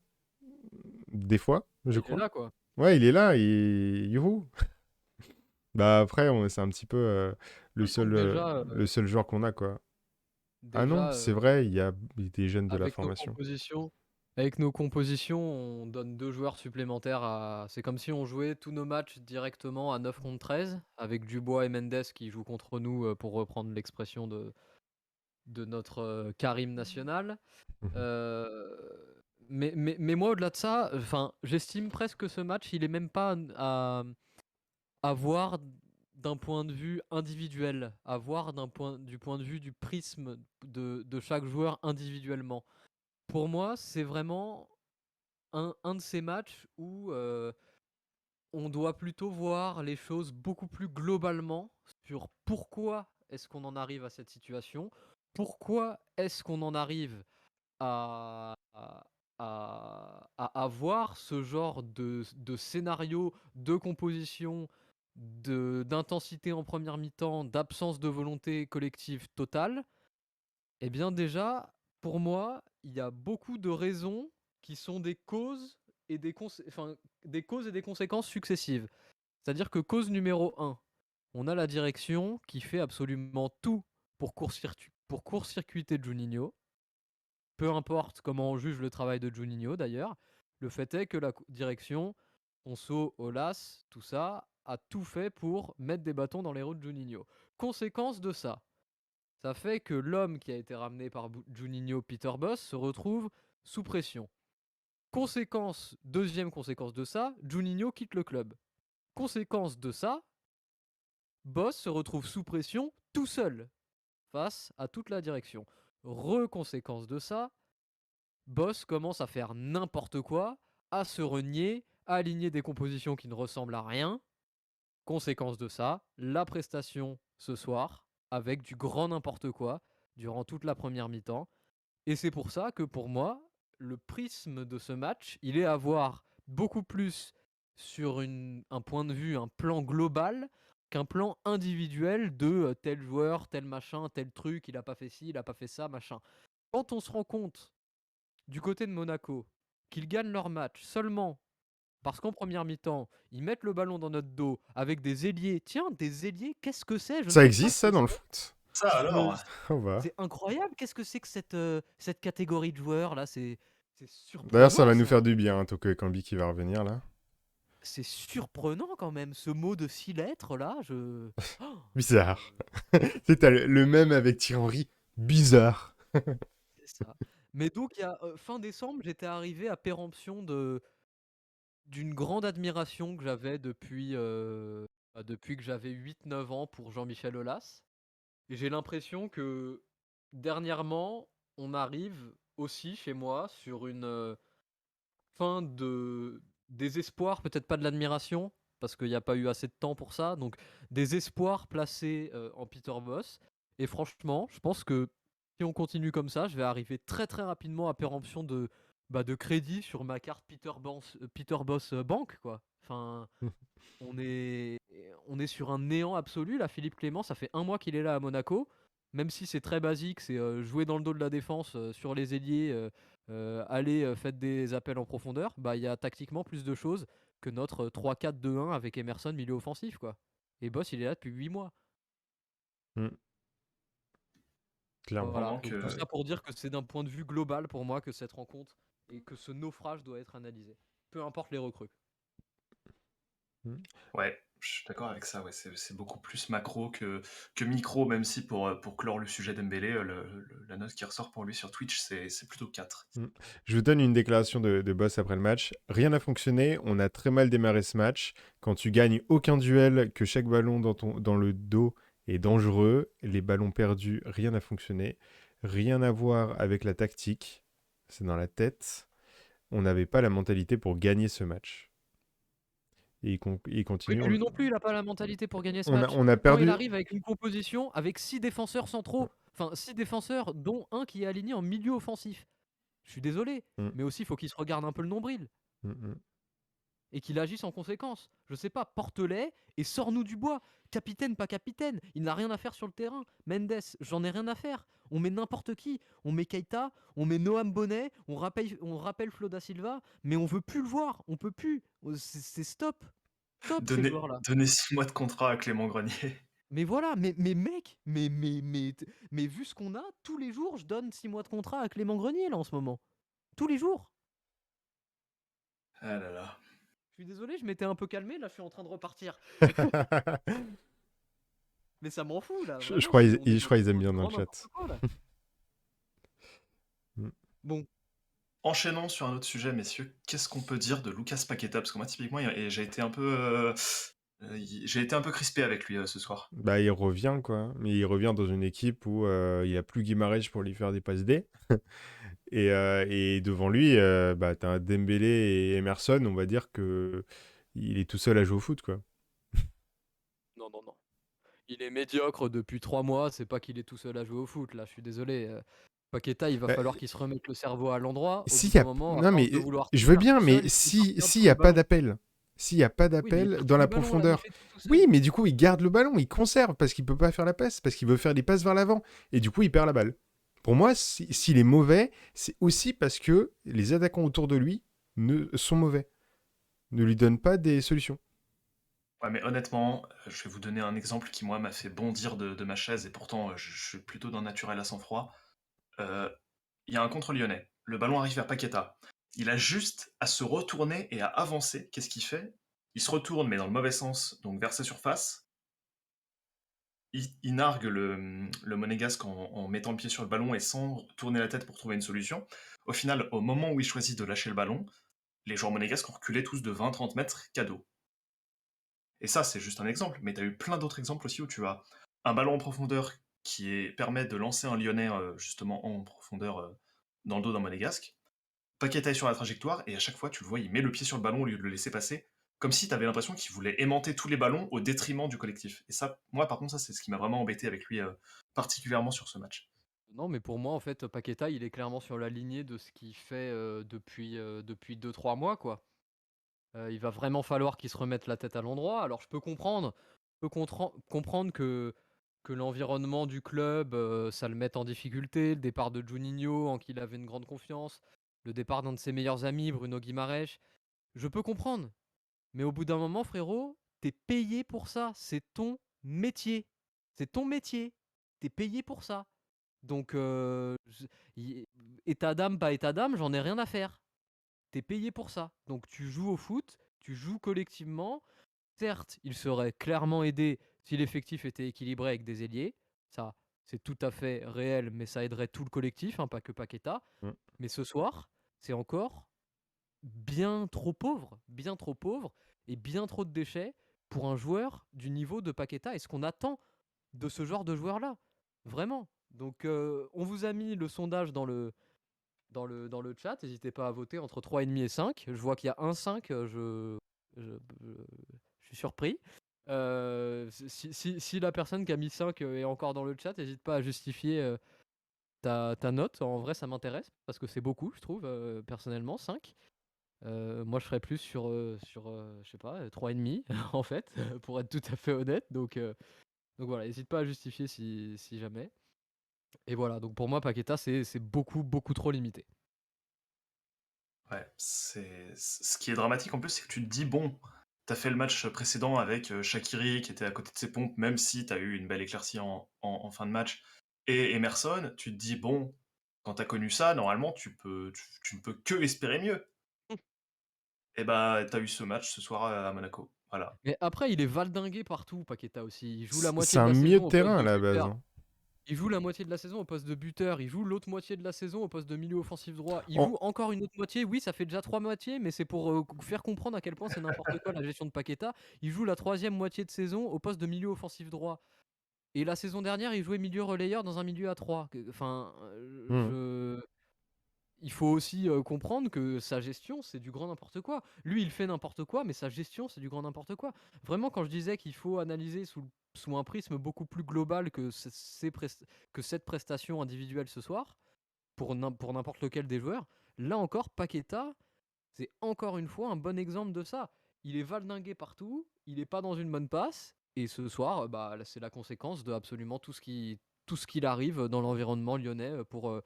des fois, Bah, je il est crois. là, quoi. Ouais, il est là, youhou. Bah après, c'est un petit peu Donc le seul joueur qu'on a, quoi. Ah non, déjà c'est vrai, il y a des jeunes de la avec nos formation. compositions, avec nos compositions, on donne 2 joueurs supplémentaires à c'est comme si on jouait tous nos matchs directement à 9 contre 13 avec Dubois et Mendes qui jouent contre nous, pour reprendre l'expression de notre, Karim national. Mhm. Mais moi au-delà de ça, enfin, j'estime presque que ce match, il est même pas à voir d'un point de vue individuel, à voir du point de vue du prisme de chaque joueur individuellement. Pour moi, c'est vraiment un de ces matchs où on doit plutôt voir les choses beaucoup plus globalement sur pourquoi est-ce qu'on en arrive à cette situation, pourquoi est-ce qu'on en arrive à avoir ce genre de scénario, de composition, d'intensité en première mi-temps, d'absence de volonté collective totale. Eh bien déjà, pour moi, il y a beaucoup de raisons qui sont des causes et des causes et des conséquences successives. C'est-à-dire que cause numéro 1, on a la direction qui fait absolument tout pour court-circuiter Juninho. Peu importe comment on juge le travail de Juninho d'ailleurs, le fait est que la direction, Ponceau, Olas, tout ça, a tout fait pour mettre des bâtons dans les roues de Juninho. Conséquence de ça, Ça fait que l'homme qui a été ramené par Juninho, Peter Bosz, se retrouve sous pression. Deuxième conséquence de ça, Juninho quitte le club. Conséquence de ça, Bosz se retrouve sous pression tout seul face à toute la direction. Reconséquence de ça, Bosz commence à faire n'importe quoi, à se renier, à aligner des compositions qui ne ressemblent à rien. Conséquence de ça, la prestation ce soir, avec du grand n'importe quoi, durant toute la première mi-temps. Et c'est pour ça que pour moi, le prisme de ce match, il est à voir beaucoup plus sur un point de vue, un plan global, qu'un plan individuel de tel joueur, tel machin, tel truc, il a pas fait ci, il a pas fait ça, machin. Quand on se rend compte, du côté de Monaco, qu'ils gagnent leur match seulement parce qu'en première mi-temps, ils mettent le ballon dans notre dos avec des ailiers. Tiens, des ailiers, qu'est-ce que c'est? Je ne Ça sais pas existe, ce ça, que dans le c'est. foot? Ça alors? Oh, bah. C'est incroyable. Qu'est-ce que c'est que cette catégorie de joueurs là? C'est D'ailleurs, ça surprenant va nous ça. faire du bien, hein, Toko Ekambi qui va revenir, là. C'est surprenant quand même. Ce mot de 6 lettres là, Oh, Bizarre. C'est t'as le même avec Thierry Henry. Bizarre. c'est ça. Mais donc, fin décembre, j'étais arrivé à péremption d'une grande admiration que j'avais depuis que j'avais 8-9 ans pour Jean-Michel Aulas. Et j'ai l'impression que dernièrement, on arrive aussi chez moi sur une fin de désespoir, peut-être pas de l'admiration, parce qu'il n'y a pas eu assez de temps pour ça. Donc des espoirs placés en Peter Bosz. Et franchement, je pense que si on continue comme ça, je vais arriver très très rapidement à péremption de crédit sur ma carte Peter Bosz Bank, quoi. Enfin, on est, on est sur un néant absolu. Là, Philippe Clément, ça fait un mois qu'il est là à Monaco. Même si c'est très basique, c'est jouer dans le dos de la défense sur les ailiers, aller faites des appels en profondeur. Bah, il y a tactiquement plus de choses que notre 3-4-2-1 avec Emerson milieu offensif, quoi. Et Boss, il est là depuis 8 mois. Mm, clairement. Voilà. Pendant Donc tout que. ça pour dire que c'est d'un point de vue global pour moi que cette rencontre et que ce naufrage doit être analysé. Peu importe les recrues. Mm. Ouais, je suis d'accord avec ça, ouais, c'est beaucoup plus macro que micro, même si pour clore le sujet d'Embélé, la note qui ressort pour lui sur Twitch, c'est plutôt 4. Mm. Je vous donne une déclaration de Boss après le match. Rien n'a fonctionné, on a très mal démarré ce match. Quand tu gagnes aucun duel, que chaque ballon dans le dos est dangereux, les ballons perdus, rien n'a fonctionné. Rien à voir avec la tactique, c'est dans la tête. On n'avait pas la mentalité pour gagner ce match. Et il Oui, continue. mais lui non plus, il a pas la mentalité pour gagner ce On a, match. on a Quand il perdu. arrive avec une composition avec 6 défenseurs centraux, enfin 6 défenseurs, dont un qui est aligné en milieu offensif. Je suis désolé, Mm, mais aussi il faut qu'il se regarde un peu le nombril mm, mm. et qu'il agisse en conséquence. Je sais pas, porte-les et sors-nous du bois. Capitaine, pas capitaine, il n'a rien à faire sur le terrain. Mendes, j'en ai rien à faire. On met n'importe qui. On met Keita, on met Noam Bonnet, on rappelle Flo da Silva, mais on veut plus le voir. On peut plus. C'est stop. Stop ces joueurs-là. Donner 6 mois de contrat à Clément Grenier. Mais voilà, mais mec, mais vu ce qu'on a, tous les jours, je donne 6 mois de contrat à Clément Grenier là en ce moment. Tous les jours. Ah là là. Je suis désolé, je m'étais un peu calmé, là je suis en train de repartir. Mais ça m'en fout là, Je vraiment, crois on est je crois qu'ils aiment dans bien du dans le grand chat. n'importe quoi là. Mm. Bon, Enchaînons sur un autre sujet, messieurs. Qu'est-ce qu'on peut dire de Lucas Paqueta? Parce que moi, typiquement, j'ai été un peu crispé avec lui ce soir. Bah, il revient, quoi. Mais il revient dans une équipe où il n'y a plus Guimarães pour lui faire des passes D. Et devant lui, bah, t'as un Dembélé et Emerson, on va dire que il est tout seul à jouer au foot, quoi. non, non, non. Il est médiocre depuis 3 mois, c'est pas qu'il est tout seul à jouer au foot, là je suis désolé. Paqueta, il va Bah, falloir qu'il se remette le cerveau à l'endroit. Au bout s'il y d'un a... moment, à Non, force mais de vouloir tout je veux faire bien, tout seul, mais il finit par perdre s'il tous n'y les a pas ballons. d'appel, s'il n'y a pas Oui, mais il d'appel perd dans tous les la ballons là, mais il profondeur, fait tout seul. oui, mais du coup, il garde le ballon, il conserve parce qu'il peut pas faire la passe, parce qu'il veut faire des passes vers l'avant. Et du coup, il perd la balle. Pour moi, s'il est mauvais, c'est aussi parce que les attaquants autour de lui sont mauvais. Ne lui donnent pas des solutions. Ouais, mais honnêtement, je vais vous donner un exemple qui, moi, m'a fait bondir de ma chaise, et pourtant, je suis plutôt d'un naturel à sang-froid. Euh, Il y a un contre lyonnais. Le ballon arrive vers Paqueta. Il a juste à se retourner et à avancer. Qu'est-ce qu'il fait? Il se retourne, mais dans le mauvais sens, donc vers sa surface. il nargue le monégasque en mettant le pied sur le ballon et sans tourner la tête pour trouver une solution. Au final, au moment où il choisit de lâcher le ballon, les joueurs monégasques ont reculé tous de 20-30 mètres cadeau. Et ça, c'est juste un exemple, mais tu as eu plein d'autres exemples aussi où tu as un ballon en profondeur permet de lancer un Lyonnais justement en profondeur dans le dos d'un monégasque. Paqueta est sur la trajectoire et à chaque fois, tu le vois, il met le pied sur le ballon au lieu de le laisser passer, comme si tu avais l'impression qu'il voulait aimanter tous les ballons au détriment du collectif. Et ça, moi, par contre, ça, c'est ce qui m'a vraiment embêté avec lui, particulièrement sur ce match. Non, mais pour moi, en fait, Paqueta, il est clairement sur la lignée de ce qu'il fait depuis 2-3 mois, quoi. Il va vraiment falloir qu'il se remette la tête à l'endroit. Alors, je peux comprendre que l'environnement du club, ça le mette en difficulté. Le départ de Juninho, en qui il avait une grande confiance. Le départ d'un de ses meilleurs amis, Bruno Guimaraes. Je peux comprendre. Mais au bout d'un moment, frérot, t'es payé pour ça. C'est ton métier. C'est ton métier. T'es payé pour ça. Donc, état d'âme, pas état d'âme, j'en ai rien à faire. T'es payé pour ça. Donc, tu joues au foot, tu joues collectivement. Certes, il serait clairement aidé si l'effectif était équilibré avec des ailiers. Ça, c'est tout à fait réel, mais ça aiderait tout le collectif, hein, pas que Paqueta. Mm. Mais ce soir, c'est encore bien trop pauvre et bien trop de déchets pour un joueur du niveau de Paqueta et ce qu'on attend de ce genre de joueur-là. Vraiment. Donc, on vous a mis le sondage dans le chat. N'hésitez pas à voter entre 3,5 et 5. Je vois qu'il y a un 5. Je suis surpris. Si la personne qui a mis 5 est encore dans le chat, n'hésite pas à justifier ta note. En vrai, ça m'intéresse parce que c'est beaucoup, je trouve, personnellement, 5. Moi, je serais plus sur je sais pas, 3,5 en fait, pour être tout à fait honnête. Donc voilà, n'hésite pas à justifier si jamais. Et voilà, donc pour moi, Paqueta, c'est beaucoup, beaucoup trop limité. Ouais, ce qui est dramatique en plus, c'est que tu te dis, bon, t'as fait le match précédent avec Shaqiri qui était à côté de ses pompes, même si t'as eu une belle éclaircie en fin de match, et Emerson, tu te dis, bon, quand t'as connu ça, normalement, tu ne peux que espérer mieux. Et bah, t'as eu ce match ce soir à Monaco. Voilà. Mais après, il est valdingué partout, Paqueta aussi. Il joue la C'est moitié de un la milieu saison de au poste terrain à de la base, buteur. hein. Il joue la moitié de la saison au poste de buteur. Il joue l'autre moitié de la saison au poste de milieu offensif droit. Il En- joue encore une autre moitié. Oui, ça fait déjà 3 moitiés, mais c'est pour faire comprendre à quel point c'est n'importe quoi la gestion de Paqueta. Il joue la troisième moitié de saison au poste de milieu offensif droit. Et la saison dernière, il jouait milieu relayeur dans un milieu à 3. Enfin, Hmm. il faut aussi comprendre que sa gestion, c'est du grand n'importe quoi. Lui, il fait n'importe quoi, mais sa gestion, c'est du grand n'importe quoi. Vraiment, quand je disais qu'il faut analyser sous un prisme beaucoup plus global que cette prestation individuelle ce soir, pour n'importe lequel des joueurs, là encore, Paqueta, c'est encore une fois un bon exemple de ça. Il est valdingué partout, il n'est pas dans une bonne passe, et ce soir, bah, c'est la conséquence de absolument tout ce qu'il arrive dans l'environnement lyonnais pour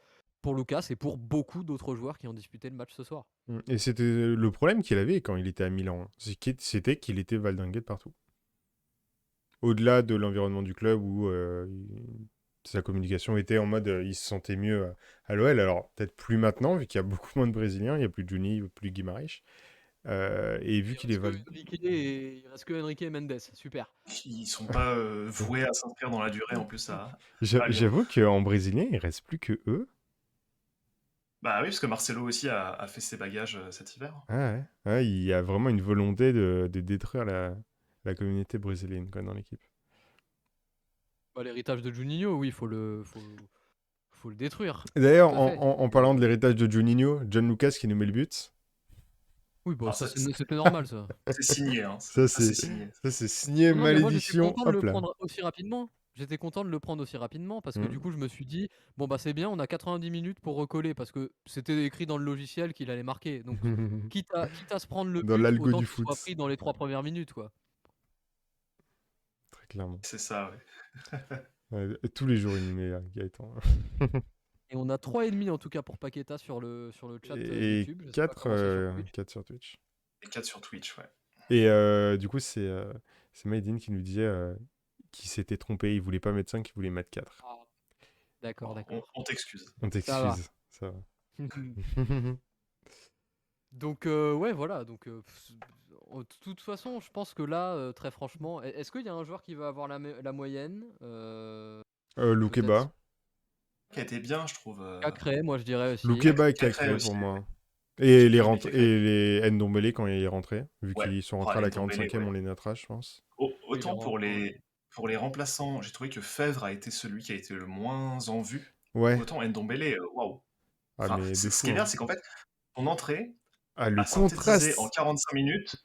Lucas et pour beaucoup d'autres joueurs qui ont disputé le match ce soir. Et c'était le problème qu'il avait quand il était à Milan. C'était qu'il était valdingué de partout. Au-delà de l'environnement du club où sa communication était en mode il se sentait mieux à l'OL. Alors peut-être plus maintenant, vu qu'il y a beaucoup moins de Brésiliens, il n'y a plus Juni, plus Guimaraes. Et vu qu'il est Il reste que Enrique et Mendes, super. Ils sont pas voués à s'inscrire dans la durée en plus à Lyon. J'avoue qu'en brésilien, il reste plus que eux. Bah oui, parce que Marcelo aussi a fait ses bagages cet hiver. Ah ouais. Ouais, il y a vraiment une volonté de détruire la communauté brésilienne quoi, dans l'équipe. Bah, l'héritage de Juninho, oui, faut le détruire. D'ailleurs, Tout à fait. en parlant de l'héritage de Juninho, John Lucas qui nous met le but, Oui, bah Alors ça ça, c'était normal ça. c'est signé, hein. ça Ça, c'est c'est signé. ça c'est signé Non, mais moi j'étais malédiction, content de hop le là. prendre aussi rapidement. J'étais content de le prendre aussi rapidement parce que du Mm. coup je me suis dit bon bah c'est bien, on a 90 minutes pour recoller parce que c'était écrit dans le logiciel qu'il allait marquer. Donc quitte à se prendre le Dans but, l'algo autant du qu'il soit foot, pris dans les 3 premières minutes quoi. très clairement. C'est ça, ouais. Ouais, tous les jours il nous met Gaëtan. Et on a 3,5 en tout cas pour Paqueta sur le chat Et YouTube. Je sais pas 4 comment c'est sur Twitch. 4 sur Twitch. Et 4 sur Twitch, ouais. Et du coup, c'est Maïdine qui nous disait qu'il s'était trompé. Il voulait pas mettre 5, il voulait mettre 4. Ah, d'accord, Bon, d'accord. on t'excuse. On Ça va. t'excuse, ça va. Donc, ouais, voilà. Donc, de toute façon, je pense que là, très franchement, est-ce qu'il y a un joueur qui va avoir la moyenne Peut-être Loukeba. Qui a été bien, je trouve. Cacré, moi je dirais aussi. Loukeba et Cacré Cacré aussi. pour moi. Et les, Oui, Cacré. et les Ndombele quand il est rentré. Vu Ouais. qu'ils sont Oh, rentrés à la Ndombele, 45e, ouais. on les notera, je pense. Oui, il est Autant rentrant. pour les remplaçants, j'ai trouvé que Fèvre a été celui qui a été le moins en vue. Ouais. Autant Ndombele, waouh. Ah, Enfin, mais de ce qui fou, est bien, hein. c'est qu'en fait, son entrée Ah, le a synthétisé en contraste. 45 minutes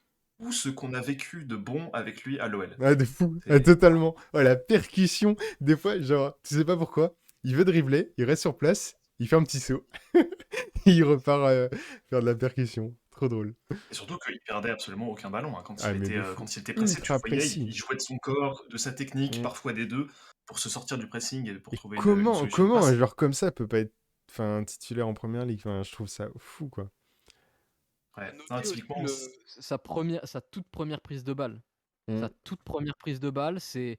tout ce qu'on a vécu de bon avec lui à l'OL. Ah, de fou. Ah, C'est totalement. Oh, la percussion. Des fois, genre, tu sais pas pourquoi. Il veut dribbler, il reste sur place, il fait un petit saut. Il repart faire de la percussion. Trop drôle. Et surtout qu'il perdait absolument aucun ballon, hein. Ah, mais de fou. Quand il était pressé, tu Ultra voyais, précis. il jouait de son corps, de sa technique, Mm. parfois des deux, pour se sortir du pressing et pour Et trouver une solution de comment un passe. joueur comme ça peut pas être titulaire en première ligue? Enfin, je trouve ça fou, quoi. Ouais. Non, Notez aussi typiquement, sa toute première prise de balle. Mm. Sa toute première prise de balle, c'est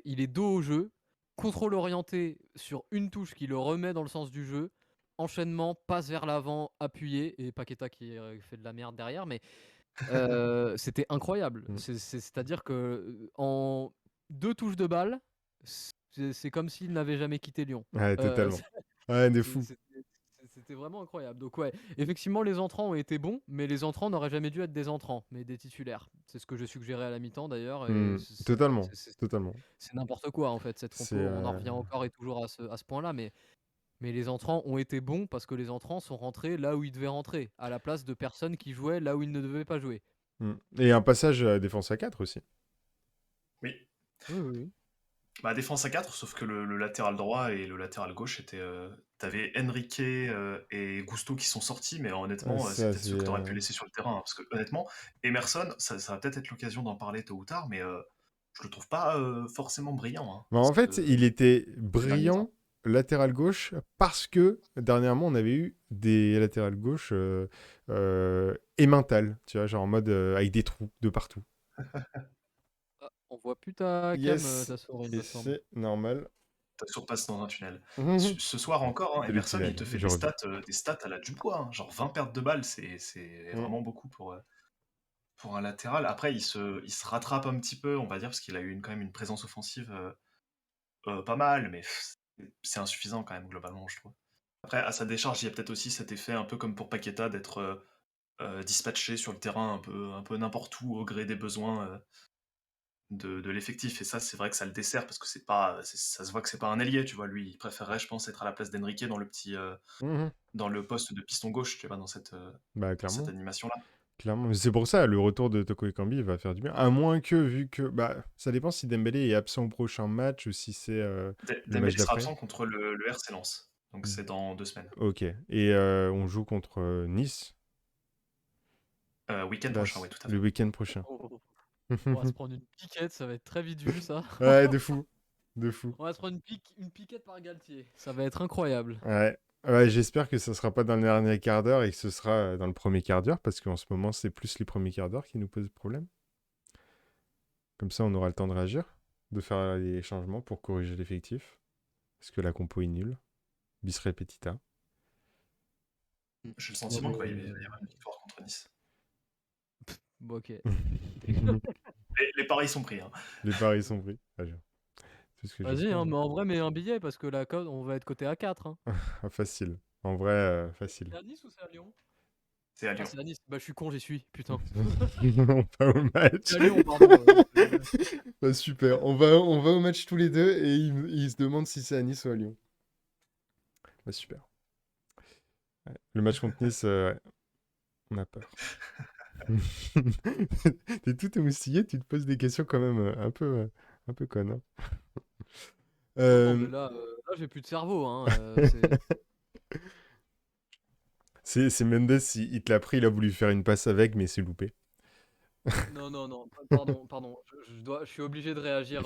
il est dos au jeu, contrôle orienté sur une touche qui le remet dans le sens du jeu, enchaînement, passe vers l'avant, appuyé, et Paqueta qui fait de la merde derrière, mais c'était incroyable. Mm. C'est-à-dire que en 2 touches de balle, c'est comme s'il n'avait jamais quitté Lyon. Ouais, Heu, totalement. Ouais, de c'est fou. c'était vraiment incroyable. Donc ouais, effectivement, les entrants ont été bons, mais les entrants n'auraient jamais dû être des entrants, mais des titulaires. C'est ce que j'ai suggéré à la mi-temps d'ailleurs, et Mm. Totalement. Totalement. c'est n'importe quoi en fait, cette C'est. compo. On en revient encore et toujours à ce point-là, mais les entrants ont été bons parce que les entrants sont rentrés là où ils devaient rentrer, à la place de personnes qui jouaient là où ils ne devaient pas jouer. Mm. Et un passage à défense à 4 aussi. oui. Oui, oui, oui. Bah, défense à 4, sauf que le latéral droit et le latéral gauche étaient. T'avais Enrique et Gusto qui sont sortis, mais Ah, honnêtement, c'est ça, peut-être ceux c'est. que t'aurais pu laisser sur le terrain, hein, parce que honnêtement, Emerson, ça va peut-être être l'occasion d'en parler tôt ou tard, mais je le trouve pas forcément brillant, hein, Bah, en fait, il était ces derniers temps. brillant latéral gauche parce que dernièrement, on avait eu des latérales gauche emmental, tu vois, genre en mode avec des trous de partout. Ah, on voit plus ta cam, Yes, ta souris, il et me semble. c'est normal. Ça surpasse dans un tunnel. C'est Ce soir encore, hein, le Emerson, il tunnel, te fait je reviens. des stats à la Dubois, hein, genre 20 pertes de balles, c'est Mm. vraiment beaucoup pour un latéral. Après, il se rattrape un petit peu, on va dire, parce qu'il a eu quand même une présence offensive pas mal, mais c'est insuffisant quand même, globalement, je trouve. Après, à sa décharge, il y a peut-être aussi cet effet, un peu comme pour Paqueta, d'être dispatché sur le terrain un peu n'importe où, au gré des besoins de l'effectif. Et ça, c'est vrai que ça le dessert, parce que ça se voit que c'est pas un ailier, tu vois. Lui, il préférerait, je pense, être à la place d'Enrique Mhm. dans le poste de piston gauche, tu vois, Bah, dans cette clairement. animation-là. Clairement. Mais c'est pour ça, le retour de Toko Ekambi va faire du bien. À moins que, vu que. Bah, ça dépend si Dembélé est absent au prochain match ou si c'est le match Dembélé sera d'après. absent contre le RC Lens. Donc c'est dans 2 semaines. Ok. Et on joue contre Nice Week-end là, prochain, oui, tout à le fait. week-end prochain. On va se prendre une piquette, ça va être très vite vu ça. Ouais, de fou. De fou. On va se prendre une piquette par Galtier. Ça va être incroyable. Ouais. Ouais, j'espère que ça sera pas dans le dernier quart d'heure et que ce sera dans le premier quart d'heure parce qu'en ce moment, c'est plus les premiers quarts d'heure qui nous posent problème. Comme ça, on aura le temps de réagir, de faire les changements pour corriger l'effectif. Parce que la compo est nulle. Bis repetita. J'ai le sentiment qu'il va y avoir une victoire contre Nice. Bon, ok. Les paris sont pris, hein. Les paris sont pris. Ah, c'est ce que Vas-y, j'espère. hein, mais en vrai, mets un billet parce que la cote, on va être coté à 4. Hein. Ah, facile. En vrai, facile. C'est à Nice ou c'est à Lyon? C'est à Ah, Lyon. c'est à Nice. Bah, je suis con, j'y suis. Putain. On va au match. C'est à Lyon, pardon. Bah, super. On va au match tous les deux et il se demande si c'est à Nice ou à Lyon. Bah, super. Ouais. Le match contre Nice, ouais, on a peur. T'es tout émoustillé, tu te poses des questions quand même un peu connes. Hein. Non, mais là j'ai plus de cerveau. Hein. C'est Mendes, il te l'a pris, il a voulu faire une passe avec, mais c'est loupé. Non, pardon. Je suis obligé de réagir,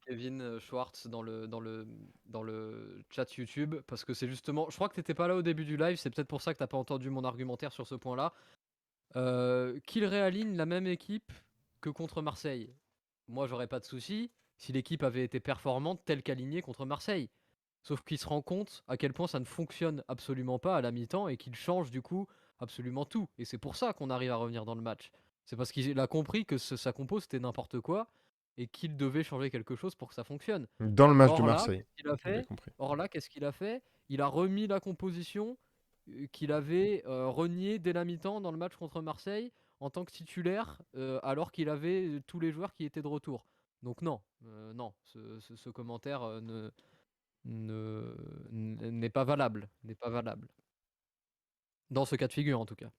Kevin Schwartz, dans le chat YouTube, parce que c'est justement. Je crois que t'étais pas là au début du live, c'est peut-être pour ça que t'as pas entendu mon argumentaire sur ce point-là. Qu'il réaligne la même équipe que contre Marseille. Moi, j'aurais pas de souci si l'équipe avait été performante telle qu'alignée contre Marseille. Sauf qu'il se rend compte à quel point ça ne fonctionne absolument pas à la mi-temps et qu'il change du coup absolument tout. Et c'est pour ça qu'on arrive à revenir dans le match. C'est parce qu'il a compris que sa compo c'était n'importe quoi et qu'il devait changer quelque chose pour que ça fonctionne. Dans le match de Or là, Marseille, qu'est-ce qu'il a j'ai fait? compris. Or là, qu'est-ce qu'il a fait? Il a remis la composition qu'il avait reniée dès la mi-temps dans le match contre Marseille en tant que titulaire, alors qu'il avait tous les joueurs qui étaient de retour. Donc non, non, ce commentaire n'est pas valable, n'est pas valable. Dans ce cas de figure en tout cas.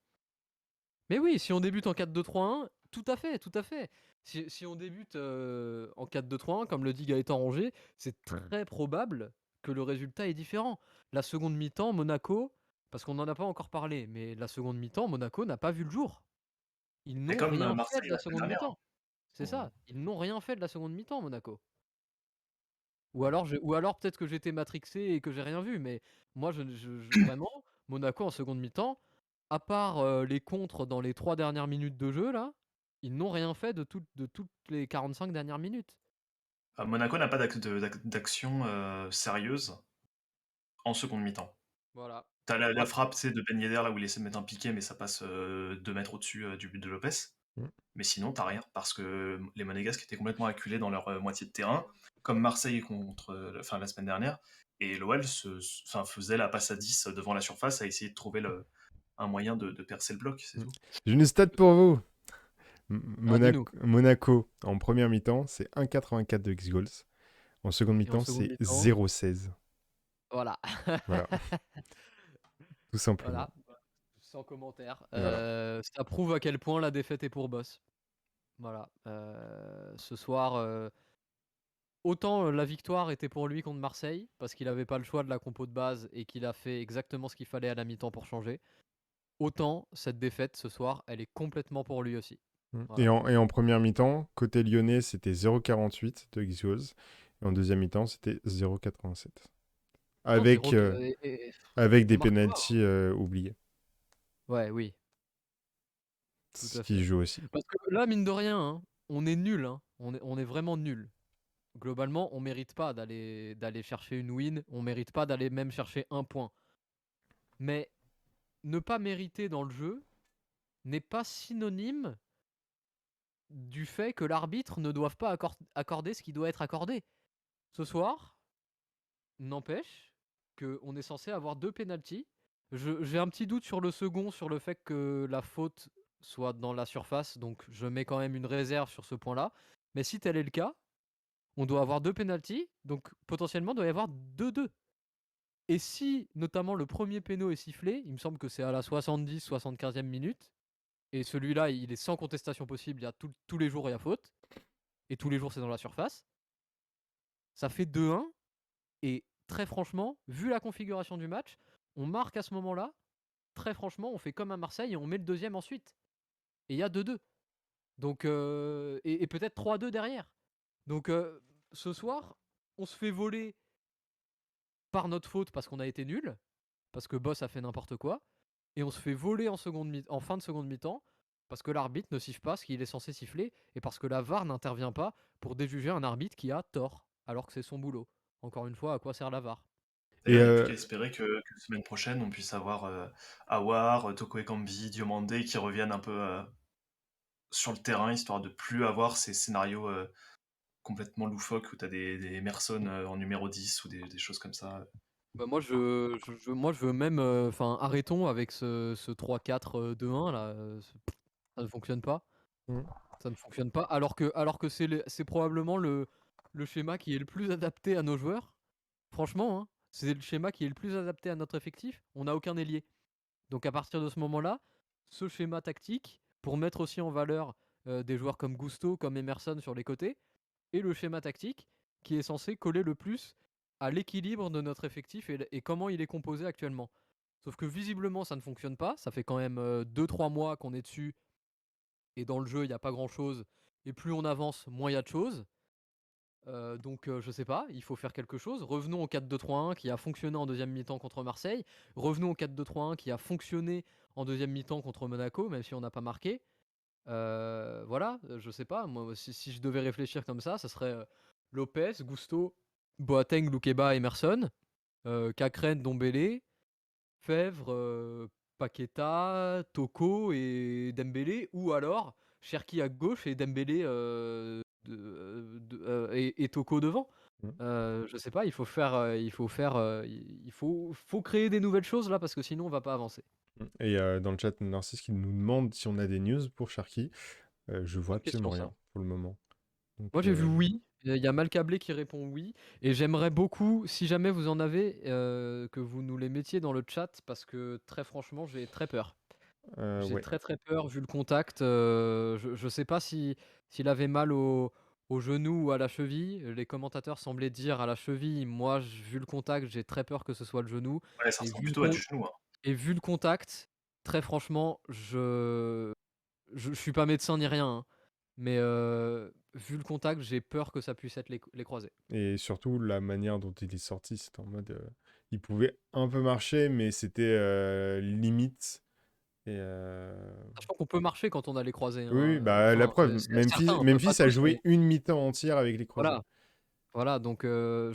Mais oui, si on débute en 4-2-3-1, tout à fait, tout à fait. Si on débute en 4-2-3-1, comme le dit Gaëtan Rongier, c'est très probable que le résultat est différent. La seconde mi-temps, Monaco, parce qu'on n'en a pas encore parlé, mais la seconde mi-temps, Monaco n'a pas vu le jour. Ils Mais n'ont comme rien fait Marseille de la la semaine seconde dernière. mi-temps. C'est On- ça, ils n'ont rien fait de la seconde mi-temps, Monaco. Ou alors peut-être que j'étais matrixé et que j'ai rien vu, mais moi, vraiment, Monaco en seconde mi-temps, à part les contres dans les 3 dernières minutes de jeu, là, ils n'ont rien fait de toutes les 45 dernières minutes. Monaco n'a pas d'action sérieuse en seconde mi-temps. Voilà. T'as la Ouais, frappe, c'est de Ben Yedder, là où il essaie de mettre un piqué, mais ça passe 2 mètres au-dessus du but de Lopez. Mm. Mais sinon, t'as rien, parce que les Monégasques étaient complètement acculés dans leur moitié de terrain, comme Marseille contre la semaine dernière, et l'OL faisait la passe à 10 devant la surface à essayer de trouver un moyen de percer le bloc, c'est tout. J'ai une stat pour vous. ah, dis-nous. Monaco, en première mi-temps, c'est 1,84 de X-Goals. En seconde Et en mi-temps, seconde c'est mi-temps, 0,16. voilà. Voilà, tout simplement. Voilà. Sans commentaire. Voilà. Ça prouve à quel point la défaite est pour Boss. Voilà. Ce soir, autant la victoire était pour lui contre Marseille, parce qu'il n'avait pas le choix de la compo de base et qu'il a fait exactement ce qu'il fallait à la mi-temps pour changer. Autant cette défaite ce soir, elle est complètement pour lui aussi. Et Voilà. en première mi-temps, côté lyonnais, c'était 0,48 de X-Goals. Et en deuxième mi-temps, c'était 0,87. Non, Avec, avec on des marque pas. pénaltys oubliés. Ouais, oui, tout Ce à qui fait. joue aussi. Parce que là, mine de rien, hein, on est nul. Hein. On est vraiment nul. Globalement, on mérite pas d'aller chercher une win. On mérite pas d'aller même chercher un point. Mais ne pas mériter dans le jeu n'est pas synonyme du fait que l'arbitre ne doive pas accorder ce qui doit être accordé. Ce soir, n'empêche qu'on est censé avoir 2 pénaltys. J'ai un petit doute sur le second, sur le fait que la faute soit dans la surface, donc je mets quand même une réserve sur ce point-là. Mais si tel est le cas, on doit avoir 2 pénaltys, donc potentiellement il doit y avoir 2-2. Et si notamment le premier péno est sifflé, il me semble que c'est à la 70-75e minute, et celui-là il est sans contestation possible, il y a tous les jours il y a faute, et tous les jours c'est dans la surface, ça fait 2-1. Et très franchement, vu la configuration du match, on marque à ce moment-là. Très franchement, on fait comme à Marseille et on met le deuxième ensuite. Et il y a 2-2. Donc, et peut-être 3-2 derrière. Donc, ce soir, on se fait voler par notre faute parce qu'on a été nul, parce que Boss a fait n'importe quoi, et on se fait voler en fin de seconde mi-temps parce que l'arbitre ne siffle pas ce qu'il est censé siffler et parce que la VAR n'intervient pas pour déjuger un arbitre qui a tort, alors que c'est son boulot. Encore une fois, à quoi sert la VAR? Et D'ailleurs, il n'y a plus qu'à espérer que la semaine prochaine, on puisse avoir Aouar, Toko Ekambi, Diomandé qui reviennent un peu sur le terrain, histoire de plus avoir ces scénarios complètement loufoques où tu as des Emerson en numéro 10 ou des choses comme ça. Bah moi je veux même enfin arrêtons avec ce 3-4-2-1 là, ça ne fonctionne pas. Mm. Ça ne fonctionne pas alors que c'est probablement le schéma qui est le plus adapté à nos joueurs. Franchement, hein, c'est le schéma qui est le plus adapté à notre effectif. On n'a aucun ailier. Donc à partir de ce moment-là, ce schéma tactique pour mettre aussi en valeur des joueurs comme Gusto, comme Emerson sur les côtés, et le schéma tactique qui est censé coller le plus à l'équilibre de notre effectif et comment il est composé actuellement. Sauf que visiblement ça ne fonctionne pas, ça fait quand même 2-3 mois qu'on est dessus et dans le jeu il n'y a pas grand-chose et plus on avance moins il y a de choses. Donc je sais pas, il faut faire quelque chose. Revenons au 4-2-3-1 qui a fonctionné en deuxième mi-temps contre Marseille. Revenons au 4-2-3-1 qui a fonctionné en deuxième mi-temps contre Monaco, même si on n'a pas marqué. Voilà, je sais pas. Moi, si je devais réfléchir comme ça serait Lopez, Gusto, Boateng, Loukeba, Emerson, Cacrène, Dombele, Fèvre, Paqueta, Toko et Dembélé, ou alors Cherki à gauche et Dembélé et Toko devant. Mm. Je sais pas, il faut créer des nouvelles choses là parce que sinon on va pas avancer. Et dans le chat, Narcisse qui nous demande si on a des news pour Sharky. Je vois Bonne question absolument ça. rien pour le moment. Donc, Moi j'ai vu oui, il y a Malcablé qui répond oui, et j'aimerais beaucoup, si jamais vous en avez, que vous nous les mettiez dans le chat parce que très franchement j'ai très peur. J'ai ouais. très très peur vu le contact. Je sais pas s'il avait mal au genou ou à la cheville. Les commentateurs semblaient dire à la cheville. Moi, vu le contact, j'ai très peur que ce soit le genou. Ouais, ça Et ressemble vu le, plutôt à con- du genou, hein. et vu le contact, très franchement, je suis pas médecin ni rien, hein, mais vu le contact, j'ai peur que ça puisse être les croisés. Et surtout, la manière dont il est sorti, c'était en mode. Il pouvait un peu marcher, mais c'était limite. Et Sachant qu'on peut marcher quand on a les croisés, oui, hein, bah la enfin, preuve, c'est certain, pas Memphis a tous, joué mais une mi-temps entière avec les croisés. voilà. Voilà, donc voilà,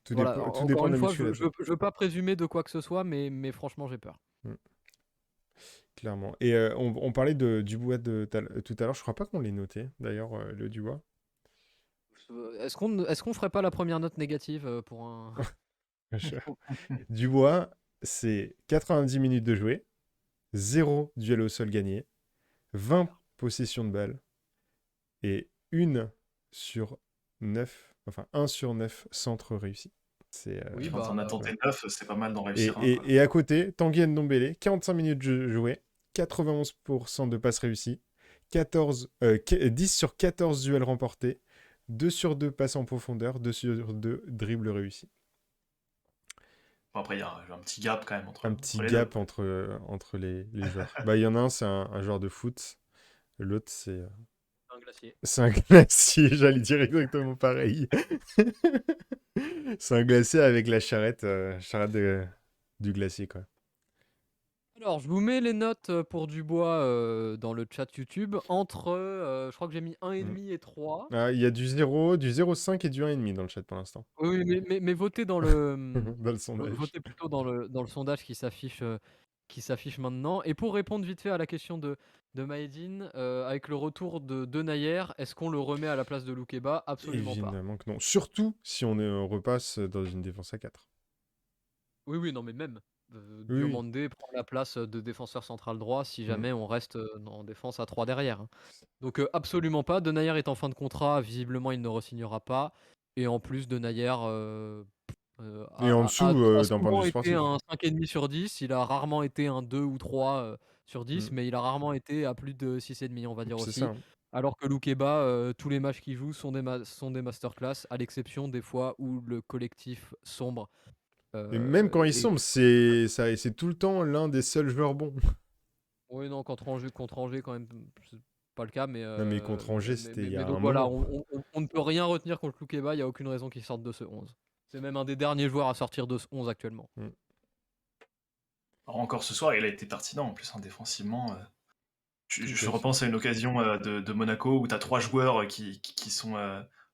Tout dépend encore de une la fois, je musculature. veux pas présumer de quoi que ce soit, mais franchement, j'ai peur. Mm, clairement. Et on parlait de Dubois tout à l'heure. Je crois pas qu'on l'ait noté, d'ailleurs, le Dubois. Est-ce qu'on ferait pas la première note négative pour un. Dubois, c'est 90 minutes de jouer, 0 duel au sol gagné, 20 possessions de balles et 1 sur 9, enfin 1 sur 9 centres réussis. C'est Oui, Quand on a tenté 9, c'est pas mal d'en réussir un, quoi. et à côté, Tanguy Ndombele, 45 minutes jouées, 91% de passes réussies, 10 sur 14 duels remportés, 2 sur 2 passes en profondeur, 2 sur 2 dribbles réussis. Bon, après, il y a un petit gap quand même Un entre petit les deux. gap entre les joueurs. Bah, il y en a un, c'est un joueur de foot. L'autre, Un glacier. c'est un glacier. J'allais dire exactement pareil. C'est un glacier avec la charrette du glacier, quoi. Alors, je vous mets les notes pour Dubois dans le chat YouTube. Entre, je crois que j'ai mis Mm. 1,5 et 3. Ah, il y a du 0, du 0,5 et du 1,5 dans le chat pour l'instant. Oui, mais votez dans le, Dans le sondage. votez plutôt dans le sondage qui s'affiche maintenant. Et pour répondre vite fait à la question de Maïdine, avec le retour de Nayer, est-ce qu'on le remet à la place de Loukeba? Absolument pas. Évidemment que non. Surtout si on repasse dans une défense à 4. Oui, oui, non, mais même. Oui, oui. Diomandé prend la place de défenseur central droit si Mm. jamais on reste en défense à 3 derrière, hein. Donc absolument pas. Denayer est en fin de contrat, visiblement il ne re-signera pas. Et en plus, Denayer Et en dessous, a d'un point de souvent vue été sportif. un 5,5 sur 10. Il a rarement été un 2 ou 3 sur 10, Mm. mais il a rarement été à plus de 6,5, on va dire C'est ça, aussi. hein. Alors que Loukeba, tous les matchs qu'il joue sont des masterclass, à l'exception des fois où le collectif sombre. Et même quand il Et sombre, c'est tout le temps l'un des seuls joueurs bons. oui, non, contre Angers, quand même, c'est pas le cas, mais, Non, mais contre Angers, c'était il y a donc un voilà, moment. on ne peut rien retenir contre Loukeba, il n'y a aucune raison qu'il sorte de ce 11. C'est même un des derniers joueurs à sortir de ce 11 actuellement. Mm. Alors, encore ce soir, il a été pertinent en plus, hein, défensivement. Tout Je à fait. repense à une occasion de Monaco où tu as 3 joueurs qui sont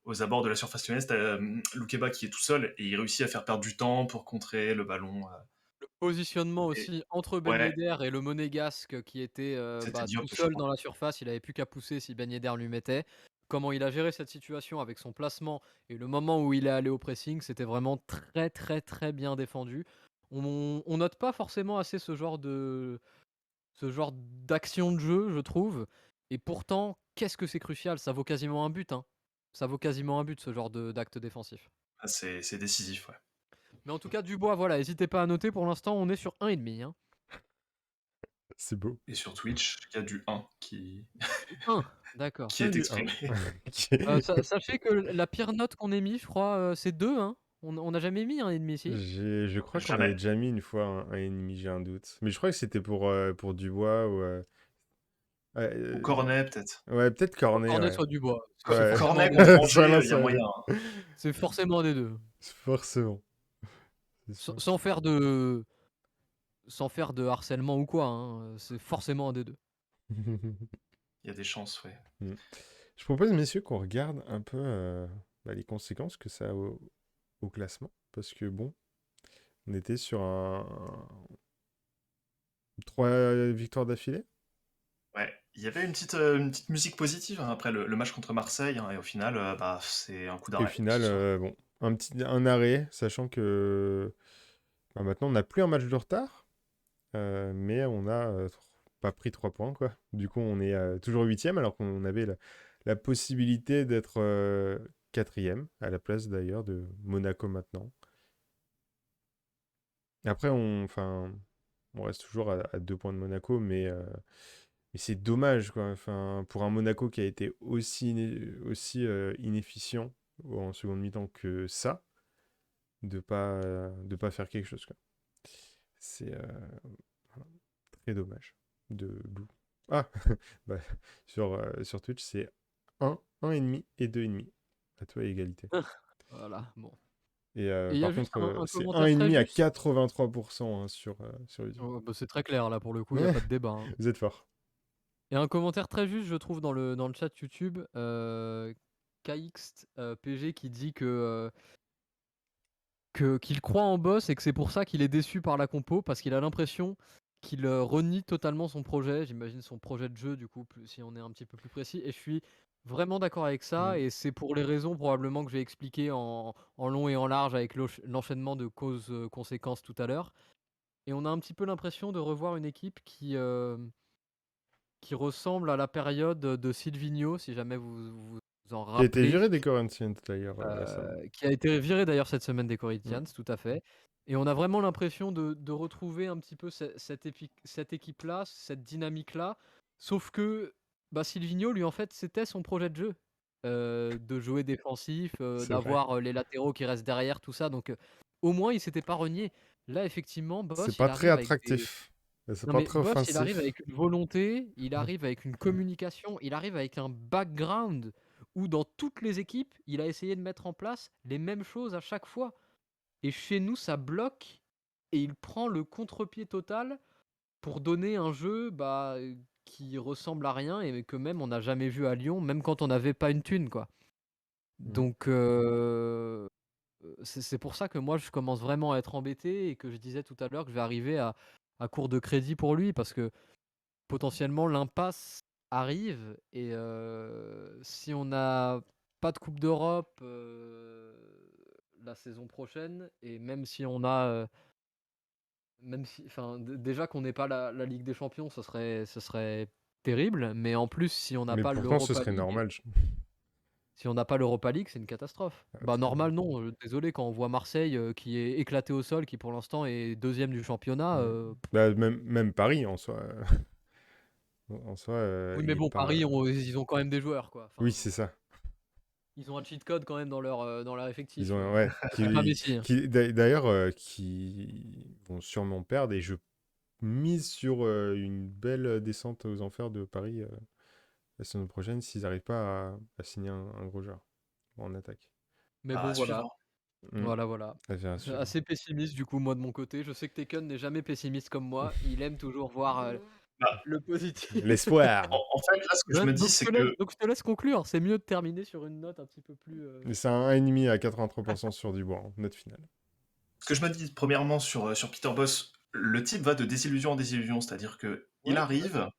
aux abords de la surface lyonnaise. Tu as Loukeba qui est tout seul et il réussit à faire perdre du temps pour contrer le ballon. Le positionnement Et aussi entre Ben ouais, Yedder et le Monégasque qui était c'était tout Diop, je seul crois. dans la surface, il avait plus qu'à pousser si Ben Yedder lui mettait. Comment il a géré cette situation avec son placement et le moment où il est allé au pressing, c'était vraiment très très très bien défendu. On note pas forcément assez ce genre d'action de jeu, je trouve. Et pourtant, qu'est-ce que c'est crucial? Ça vaut quasiment un but, hein. Ça vaut quasiment un but, ce genre d'acte défensif. Ah, c'est décisif, ouais. Mais en tout cas, Dubois, voilà, n'hésitez pas à noter. Pour l'instant, on est sur 1,5, hein. C'est beau. Et sur Twitch, il y a du 1 Un, d'accord. qui est Du 1. exprimé. Sachez que la pire note qu'on ait mis, je crois, c'est 2, hein. On n'a jamais mis 1,5 ici. Je crois qu'on avait Jamais. déjà mis une fois un ennemi, j'ai un doute. Mais je crois que c'était pour Dubois ou. Ouais, Ou Cornet, peut-être. ouais, peut-être Cornet, Cornet ouais. soit Dubois. C'est Ouais. forcément un Cornet des deux. contre Soit Angers, l'un, il y a soit moyen, l'autre. hein. C'est forcément un des deux. Forcément. C'est Sans, sûr. sans faire de, sans faire de harcèlement ou quoi, hein. C'est forcément un des deux. Il y a des chances, ouais. Mm. Je propose, messieurs, qu'on regarde un peu les conséquences que ça a au classement. Parce que bon, on était sur 3 victoires d'affilée. Ouais, il y avait une petite musique positive hein, après le match contre Marseille, hein, et au final, bah, c'est un coup Et au d'arrêt ce final, soir. bon, un arrêt, sachant que bah, maintenant on n'a plus un match de retard, mais on a pas pris 3 points, quoi. Du coup, on est toujours huitième, alors qu'on avait la possibilité d'être quatrième, à la place d'ailleurs de Monaco maintenant. Après, enfin, on reste toujours à 2 points de Monaco, mais c'est dommage, quoi. Enfin, pour un Monaco qui a été aussi inefficient en seconde mi-temps que ça, de pas faire quelque chose, quoi. C'est voilà, très dommage de Lou. Ah, bah, sur Twitch, c'est 1,5 et 2,5. À toi, égalité. Voilà, bon. Et Et il y a par juste contre, un c'est commentaire très 1,5 à juste. 83% hein, sur YouTube. Oh, bah, c'est très clair là pour le coup, il n'y a Ouais, pas de débat, hein. vous êtes fort. Et un commentaire très juste, je trouve, dans le chat YouTube, KX PG qui dit qu'il croit en Boss et que c'est pour ça qu'il est déçu par la compo, parce qu'il a l'impression qu'il renie totalement son projet, j'imagine son projet de jeu, du coup, si on est un petit peu plus précis. Et je suis vraiment d'accord avec ça, Mm. et c'est pour les raisons probablement que j'ai expliquées en long et en large avec l'enchaînement de causes-conséquences tout à l'heure. Et on a un petit peu l'impression de revoir une équipe qui ressemble à la période de Silvino, si jamais vous en Qui a été rappelez, viré des Corinthians d'ailleurs récemment. qui a été viré d'ailleurs cette semaine des Mm. Corinthians, tout à fait. Et on a vraiment l'impression de retrouver un petit peu cette équipe-là, cette dynamique-là. Sauf que bah, Silvino, lui, en fait, c'était son projet de jeu. De jouer défensif, C'est vrai. d'avoir les latéraux qui restent derrière, tout ça. Donc, au moins, il s'était pas renié. Là, effectivement, C'est Boss, pas il très arrive avec des. attractif. C'est Non pas mais très Boss, il arrive offensif. avec une volonté, il arrive avec une communication, il arrive avec un background où dans toutes les équipes, il a essayé de mettre en place les mêmes choses à chaque fois. Et chez nous, ça bloque et il prend le contre-pied total pour donner un jeu qui ressemble à rien et que même on n'a jamais vu à Lyon, même quand on n'avait pas une thune, quoi. Mm. Donc c'est pour ça que moi je commence vraiment à être embêté et que je disais tout à l'heure que je vais arriver à court de crédit pour lui parce que potentiellement l'impasse arrive et si on n'a pas de Coupe d'Europe la saison prochaine et même si on a même si enfin déjà qu'on n'ait pas la Ligue des Champions, ce serait terrible, mais en plus si on n'a Mais pas pourtant, ce l'Europa serait League, normal. si on n'a pas l'Europa League, c'est une catastrophe. Bah Très bien. normal non, désolé quand on voit Marseille qui est éclaté au sol, qui pour l'instant est deuxième du championnat. Mm. Bah, même Paris en soi. En soi, Oui, il mais est bon, pas. Paris, ils ont quand même des joueurs, quoi. Oui, Enfin, c'est ça. ils ont un cheat code quand même dans leur Ils effectif. ont, ouais, C'est pas Messi, hein. d'ailleurs, qui vont sûrement perdre et je mise sur une belle descente aux enfers de Paris la saison prochaine s'ils n'arrivent pas à signer un gros joueur en attaque. Mais Ah, bon, à voilà. suivre. Mm. Voilà, voilà. Affaire à suivre. Assez pessimiste, du coup, moi, de mon côté. Je sais que Taken n'est jamais pessimiste comme moi. Il aime toujours voir Bah, le positif. L'espoir. en fait, là, ce que je me dis, Donc, c'est que je te laisse conclure. C'est mieux de terminer sur une note un petit peu plus. Et c'est un 1,5 à 83% sur Dubois, hein, note finale. ce que je me dis, premièrement, sur Peter Boss, le type va de désillusion en désillusion, c'est-à-dire que il Ouais, tout à arrive, fait.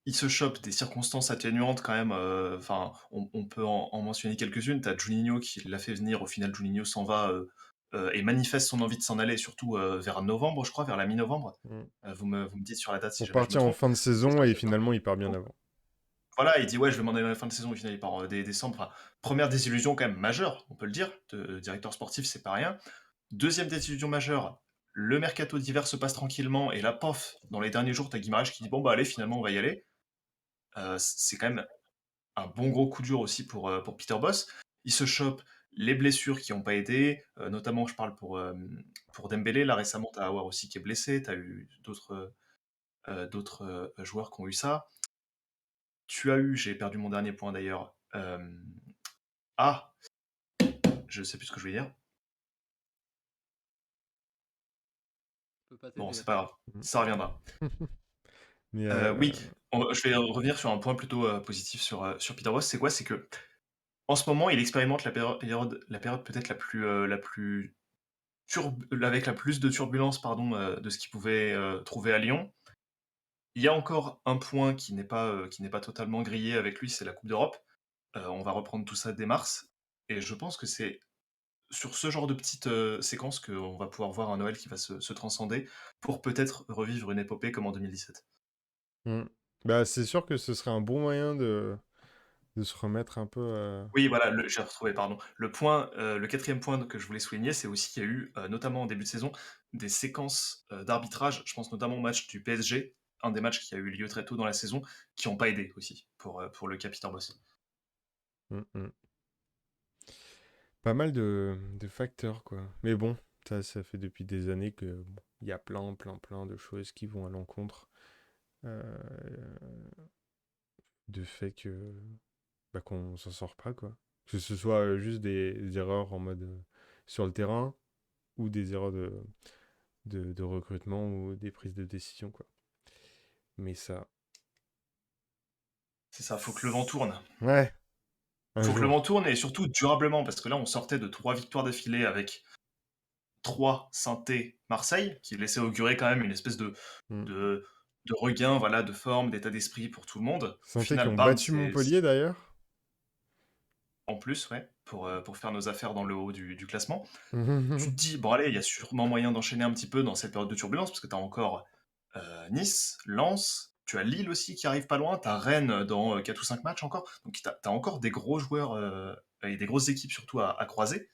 il se chope des circonstances atténuantes quand même. Enfin, on peut en mentionner quelques-unes. T'as Juninho qui l'a fait venir. Au final, Juninho s'en va et manifeste son envie de s'en aller, surtout vers novembre, je crois, vers la mi-novembre. Mm. Vous me dites sur la date si Pour jamais je me partir en trompe. fin de Et saison ça et fait finalement il part bien avant. voilà, il dit ouais, je vais m'en aller à la fin de saison. Au final, il part dès décembre. Enfin, première désillusion quand même majeure, on peut le dire. Directeur sportif, c'est pas rien. Deuxième désillusion majeure, le mercato d'hiver se passe tranquillement et là, pof, dans les derniers jours, t'as Guimarães qui dit bon bah allez, finalement on va y aller. C'est quand même un bon gros coup dur aussi pour Peter Boss. Il se chope les blessures qui n'ont pas aidé, notamment je parle pour Dembélé. Là récemment, tu as Aouar aussi qui est blessé, tu as eu d'autres joueurs qui ont eu ça. Tu as eu, j'ai perdu mon dernier point d'ailleurs. Ah, je sais plus ce que je voulais dire. Je peux pas Bon, t'aider c'est pas là-dessus. grave, ça reviendra. Mais Oui, je vais revenir sur un point plutôt positif sur Peter Boss. C'est quoi? C'est que en ce moment, il expérimente la période peut-être avec la plus de turbulence pardon, de ce qu'il pouvait trouver à Lyon. Il y a encore un point qui n'est pas totalement grillé avec lui, c'est la Coupe d'Europe. On va reprendre tout ça dès mars et je pense que c'est sur ce genre de petites, séquences qu'on va pouvoir voir un Noël qui va se transcender pour peut-être revivre une épopée comme en 2017. Mm. Bah, c'est sûr que ce serait un bon moyen de se remettre un peu. Oui, voilà, j'ai retrouvé, pardon. Le 4e point que je voulais souligner, c'est aussi qu'il y a eu, notamment en début de saison, des séquences, d'arbitrage. Je pense notamment au match du PSG, un des matchs qui a eu lieu très tôt dans la saison, qui n'ont pas aidé aussi pour le cas Peter Bosz. Mm, mm. Pas mal de facteurs, quoi. Mais bon, ça fait depuis des années que bon, il y a plein de choses qui vont à l'encontre euh, de fait que bah, qu'on s'en sort pas, quoi. Que ce soit juste des erreurs en mode sur le terrain ou des erreurs de recrutement ou des prises de décision, quoi. Mais ça. C'est ça, faut que le vent tourne. Ouais, un Faut que le vent jour. tourne et surtout durablement, parce que là, on sortait de 3 victoires d'affilée avec 3 Saint-Étienne, Marseille, qui laissait augurer quand même une espèce Mm. de, de regain, voilà, de forme, d'état d'esprit pour tout le monde. Au Santé qui final, ont bam, battu c'est Montpellier d'ailleurs. en plus, ouais, pour faire nos affaires dans le haut du classement. Tu te dis, bon allez, il y a sûrement moyen d'enchaîner un petit peu dans cette période de turbulence, parce que tu as encore Nice, Lens, tu as Lille aussi qui arrive pas loin, tu as Rennes dans 4 ou 5 matchs encore, donc tu as encore des gros joueurs et des grosses équipes surtout à croiser.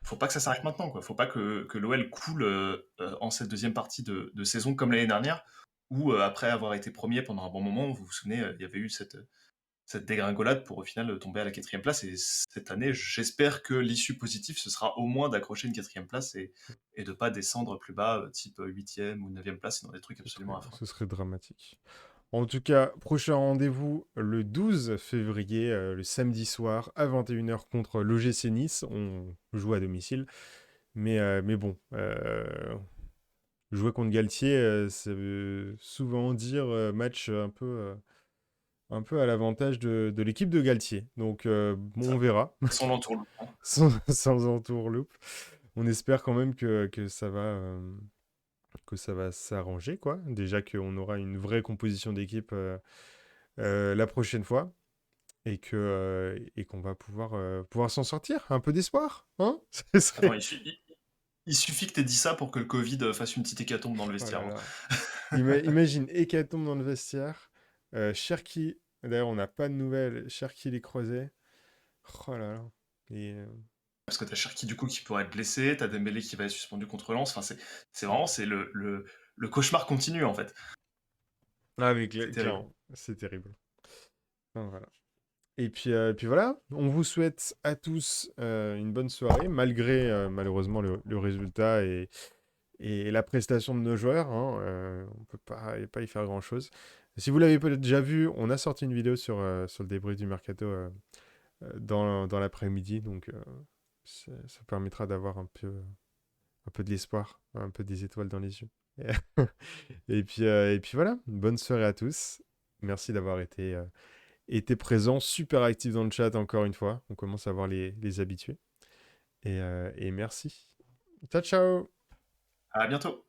Faut pas que ça s'arrête maintenant, quoi. Faut pas que l'OL coule en cette deuxième partie de saison comme l'année dernière, où après avoir été premier pendant un bon moment, vous vous souvenez, il y avait eu cette dégringolade pour au final tomber à la 4e place. Et cette année, j'espère que l'issue positive, ce sera au moins d'accrocher une 4e place et de pas descendre plus bas, type 8e ou 9e place, et dans des trucs absolument affreux. Ce serait dramatique. En tout cas, prochain rendez-vous le 12 février, le samedi soir, à 21h contre l'OGC Nice. On joue à domicile. Mais bon, jouer contre Galtier, ça veut souvent dire match un peu à l'avantage de l'équipe de Galtier. Donc, bon, Ça, on verra, sans l'entourloupe, hein. sans entourloupe. On espère quand même que ça va s'arranger, quoi. Déjà qu'on aura une vraie composition d'équipe la prochaine fois et qu'on va pouvoir s'en sortir. Un peu d'espoir, hein? Ce Attends, serait... il suffit que tu aies dit ça pour que le Covid fasse une petite hécatombe dans le Oh vestiaire, là hein. là. Imagine, hécatombe dans le vestiaire. Cherki, d'ailleurs, on n'a pas de nouvelles. Cherki les croisés. Oh là là. Et, Parce que t'as Cherki du coup qui pourrait être blessé, t'as Dembélé qui va être suspendu contre Lens. Enfin, c'est vraiment le cauchemar continu en fait. Ah, mais C'est terrible. clairement, c'est terrible. Enfin, voilà. Et puis voilà, on vous souhaite à tous une bonne soirée, malgré malheureusement le résultat et la prestation de nos joueurs, hein, on peut pas y faire grand-chose. Si vous l'avez peut-être déjà vu, on a sorti une vidéo sur le débrief du Mercato dans l'après-midi, donc ça permettra d'avoir un peu de l'espoir, un peu des étoiles dans les yeux. Et puis voilà, bonne soirée à tous. Merci d'avoir été présent, super actif dans le chat encore une fois. On commence à voir les habitués. Et merci. Ciao, ciao! À bientôt.